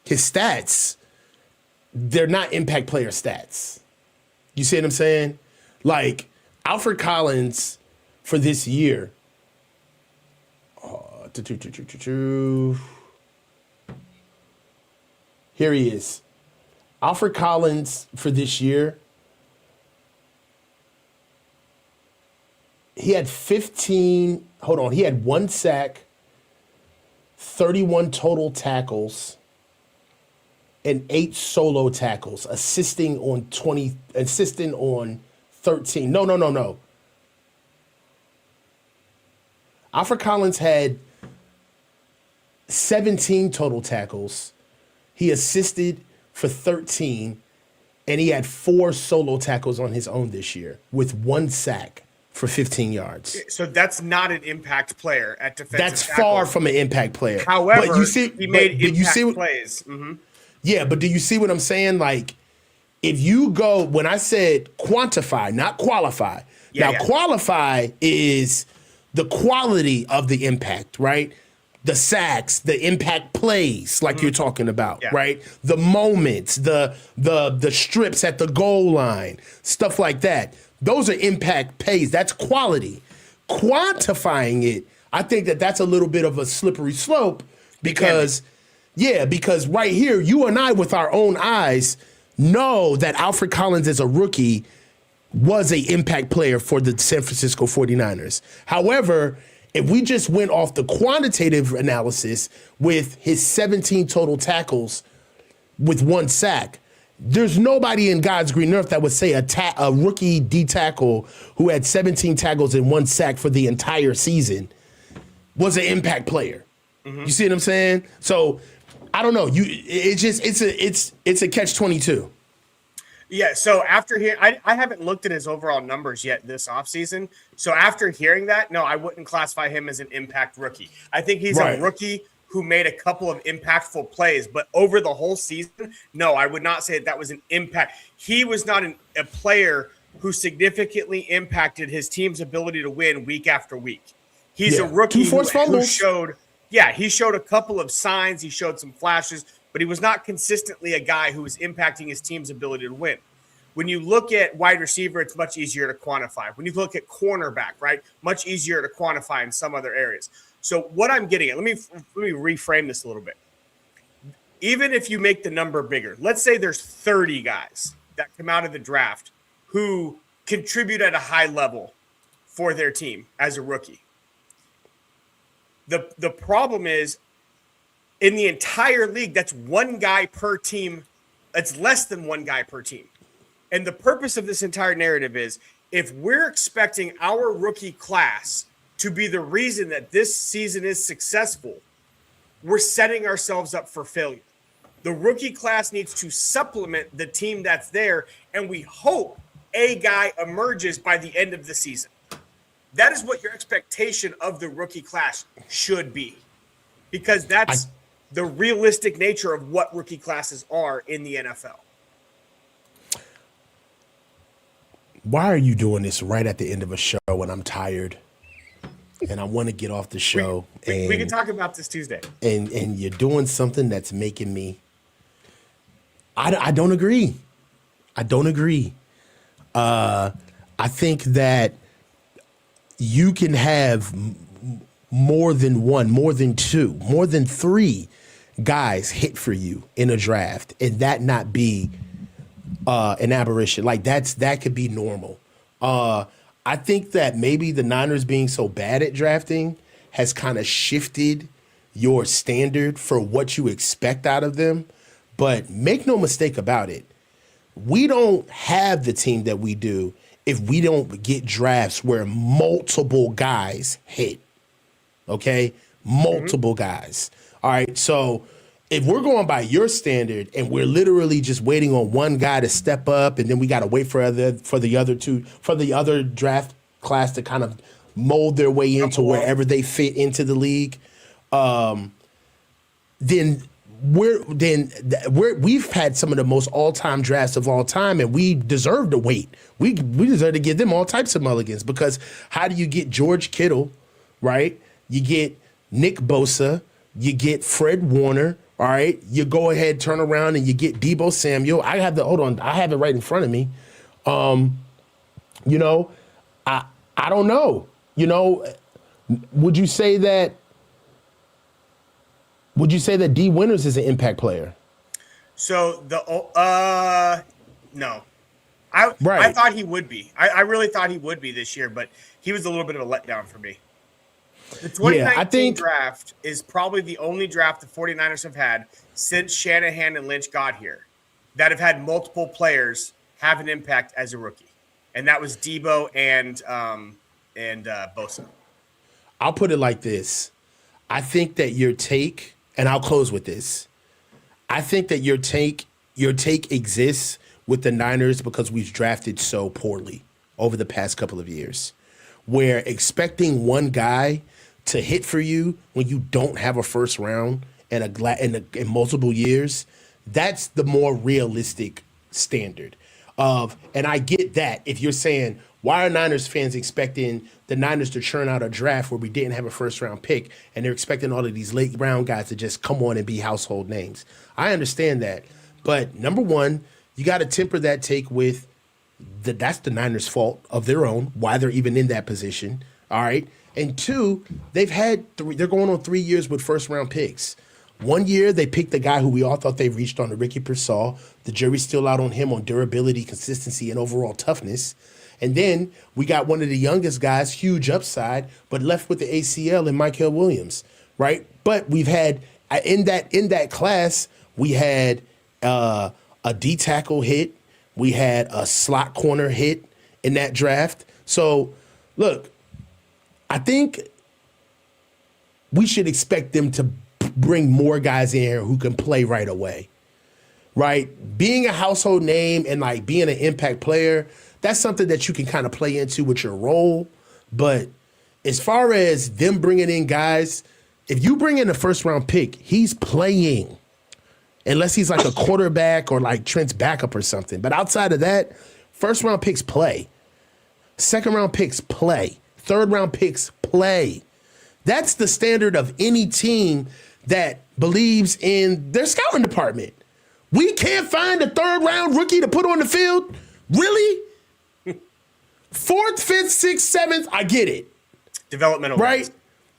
stats, they're not impact player stats. You see what I'm saying? Like Alfred Collins for this year. Here he is. Alfred Collins for this year, he had 1 sack, 31 total tackles, and 8 solo tackles, assisting on 13. No. Alfred Collins had 17 total tackles. He assisted for 13, and he had 4 solo tackles on his own this year with 1 sack for 15 yards. So that's not an impact player at defensive That's tackle. far from an impact player. However, he made impact plays. Mm-hmm. Yeah, but do you see what I'm saying? Like, if you go, when I said quantify, not qualify. Qualify is the quality of the impact, right? The sacks, the impact plays, like you're talking about, right? The moments, the strips at the goal line, stuff like that. Those are impact plays. That's quality. Quantifying it, I think that's a little bit of a slippery slope because right here, you and I with our own eyes know that Alfred Collins as a rookie was an impact player for the San Francisco 49ers. However, if we just went off the quantitative analysis with his 17 total tackles with 1 sack, there's nobody in God's green earth that would say a rookie D tackle who had 17 tackles and 1 sack for the entire season was an impact player. Mm-hmm. You see what I'm saying? So I don't know. It's a catch-22. Yeah, so after I haven't looked at his overall numbers yet this offseason. So after hearing that, no, I wouldn't classify him as an impact rookie. I think he's a rookie who made a couple of impactful plays, but over the whole season, no, I would not say that was an impact. He was not a player who significantly impacted his team's ability to win week after week. He's a rookie who showed a couple of signs, he showed some flashes, but he was not consistently a guy who was impacting his team's ability to win. When you look at wide receiver, it's much easier to quantify. When you look at cornerback, right, much easier to quantify in some other areas. So what I'm getting at, let me reframe this a little bit. Even if you make the number bigger, let's say there's 30 guys that come out of the draft who contribute at a high level for their team as a rookie. The problem is, in the entire league, that's 1 guy per team. That's less than 1 guy per team. And the purpose of this entire narrative is, if we're expecting our rookie class to be the reason that this season is successful, we're setting ourselves up for failure. The rookie class needs to supplement the team that's there, and we hope a guy emerges by the end of the season. That is what your expectation of the rookie class should be, because that's the realistic nature of what rookie classes are in the NFL. Why are you doing this right at the end of a show when I'm tired and I want to get off the show? We can talk about this Tuesday. And you're doing something that's making me. I don't agree. I don't agree. I think that you can have more than 1, more than 2, more than 3 guys hit for you in a draft and that not be an aberration. Like that could be normal. I think that maybe the Niners being so bad at drafting has kind of shifted your standard for what you expect out of them. But make no mistake about it, we don't have the team that we do if we don't get drafts where multiple guys hit. Okay? Multiple guys. All right. So if we're going by your standard and we're literally just waiting on one guy to step up and then we got to wait for the other draft class to kind of mold their way into wherever they fit into the league, then we've had some of the most all-time drafts of all time, and we deserve to wait. We deserve to give them all types of mulligans, because how do you get George Kittle, right? You get Nick Bosa, you get Fred Warner, all right? You go ahead, turn around, and you get Deebo Samuel. I have it right in front of me. I don't know. Would you say that D Winters is an impact player? So no. I thought he would be. I really thought he would be this year, but he was a little bit of a letdown for me. The 2019 draft is probably the only draft the 49ers have had since Shanahan and Lynch got here that have had multiple players have an impact as a rookie. And that was Deebo and Bosa. I'll put it like this. I think that your take, and I'll close with this. I think that your take exists with the Niners because we've drafted so poorly over the past couple of years, where expecting one guy to hit for you when you don't have a first round in multiple years, that's the more realistic standard of, and I get that if you're saying, why are Niners fans expecting the Niners to churn out a draft where we didn't have a first round pick and they're expecting all of these late round guys to just come on and be household names? I understand that. But number one, you got to temper that take with that's the Niners' fault of their own, why they're even in that position. All right. And two, they're going on 3 years with first round picks. 1 year, they picked the guy who we all thought they reached on, the Ricky Pearsall. The jury's still out on him on durability, consistency, and overall toughness. And then we got one of the youngest guys, huge upside, but left with the ACL in Michael Williams, right? But we've had in that class, we had a D tackle hit, we had a slot corner hit in that draft. So, look, I think we should expect them to bring more guys in here who can play right away, right? Being a household name and like being an impact player, that's something that you can kind of play into with your role. But as far as them bringing in guys, if you bring in a first round pick, he's playing. Unless he's like a quarterback or like Trent's backup or something. But outside of that, first round picks play. Second round picks play. Third round picks play. That's the standard of any team that believes in their scouting department. We can't find a third round rookie to put on the field? Really? Fourth, fifth, sixth, seventh, I get it. Developmental right? Guys.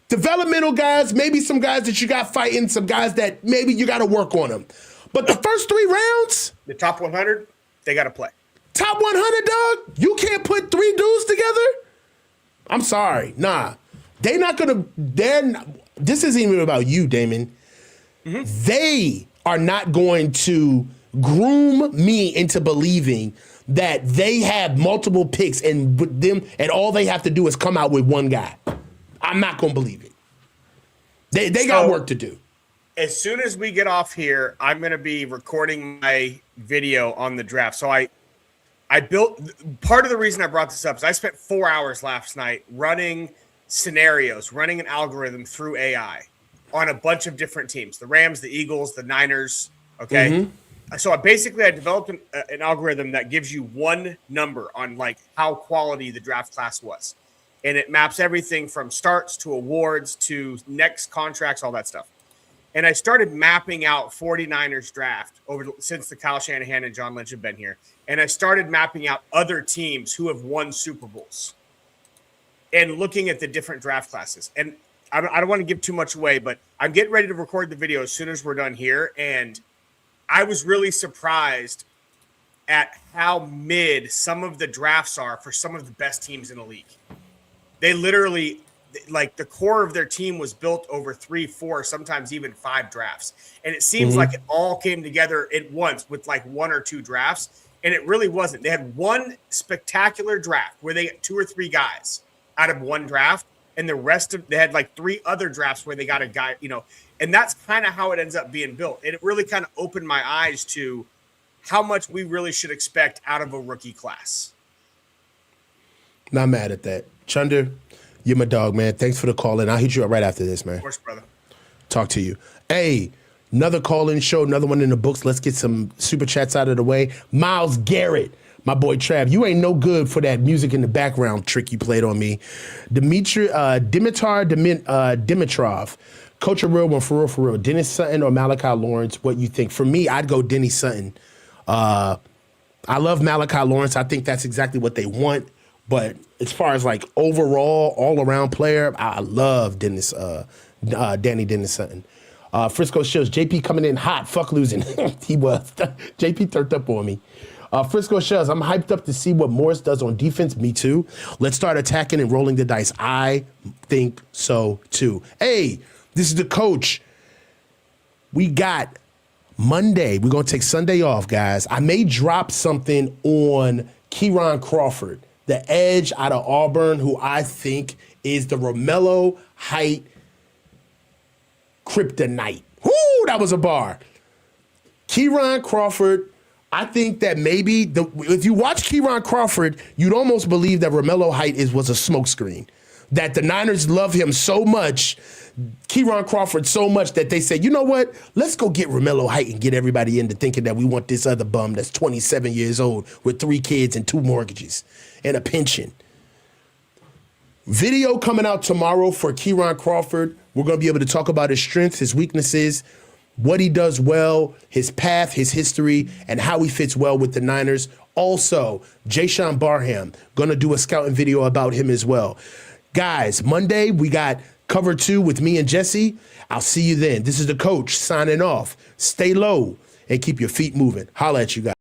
Developmental guys, maybe some guys that you got fighting, some guys that maybe you got to work on them. But the first 3 rounds, the top 100, they got to play. Top 100, dog? You can't put 3 dudes together? I'm sorry. Nah. They're not going to, this isn't even about you, Damon. Mm-hmm. They are not going to groom me into believing that they have multiple picks and them, and all they have to do is come out with one guy. I'm not going to believe it. They got work to do. As soon as we get off here, I'm going to be recording my video on the draft. So I built, part of the reason I brought this up is I spent 4 hours last night running scenarios, running an algorithm through AI on a bunch of different teams, the Rams, the Eagles, the Niners. Okay. Mm-hmm. So I developed an algorithm that gives you one number on like how quality the draft class was. And it maps everything from starts to awards to next contracts, all that stuff. And I started mapping out 49ers draft since the Kyle Shanahan and John Lynch have been here. And I started mapping out other teams who have won Super Bowls and looking at the different draft classes. And I don't want to give too much away, but I'm getting ready to record the video as soon as we're done here. And I was really surprised at how mid some of the drafts are for some of the best teams in the league. They literally, like, the core of their team was built over 3, 4, sometimes even 5 drafts. And it seems like it all came together at once with like 1 or 2 drafts. And it really wasn't. They had one spectacular draft where they got 2 or 3 guys out of one draft. And the rest of, they had like 3 other drafts where they got a guy, you know, and that's kind of how it ends up being built. And it really kind of opened my eyes to how much we really should expect out of a rookie class. Not mad at that. Chunder, you're my dog, man. Thanks for the call, and I'll hit you up right after this, man. Of course, brother. Talk to you. Hey, another call-in show, another one in the books. Let's get some super chats out of the way. Miles Garrett, my boy Trav, you ain't no good for that music in the background trick you played on me. Dimitar Dimitrov, coach a real one, for real. Dennis Sutton or Malachi Lawrence, what you think? For me, I'd go Denny Sutton. I love Malachi Lawrence. I think that's exactly what they want. But as far as like overall, all-around player, I love Danny Dennis Sutton. Frisco shows JP coming in hot. Fuck losing. He was. JP turned up on me. Frisco Shells, I'm hyped up to see what Morris does on defense. Me too. Let's start attacking and rolling the dice. I think so too. Hey, this is the coach. We got Monday. We're going to take Sunday off, guys. I may drop something on Kieran Crawford, the edge out of Auburn, who I think is the Romello Height kryptonite. Whoo, that was a bar. Kieran Crawford, I think that maybe if you watch Kieran Crawford, you'd almost believe that Romello Height was a smokescreen. That the Niners love him so much, Kieran Crawford so much, that they said, you know what? Let's go get Romello Height and get everybody into thinking that we want this other bum that's 27 years old with 3 kids and 2 mortgages and a pension. Video coming out tomorrow for Kieran Crawford. We're going to be able to talk about his strengths, his weaknesses, what he does well, his path, his history, and how he fits well with the Niners. Also, Jayshawn Barham, going to do a scouting video about him as well. Guys, Monday, we got cover 2 with me and Jesse. I'll see you then. This is the coach signing off. Stay low and keep your feet moving. Holla at you guys.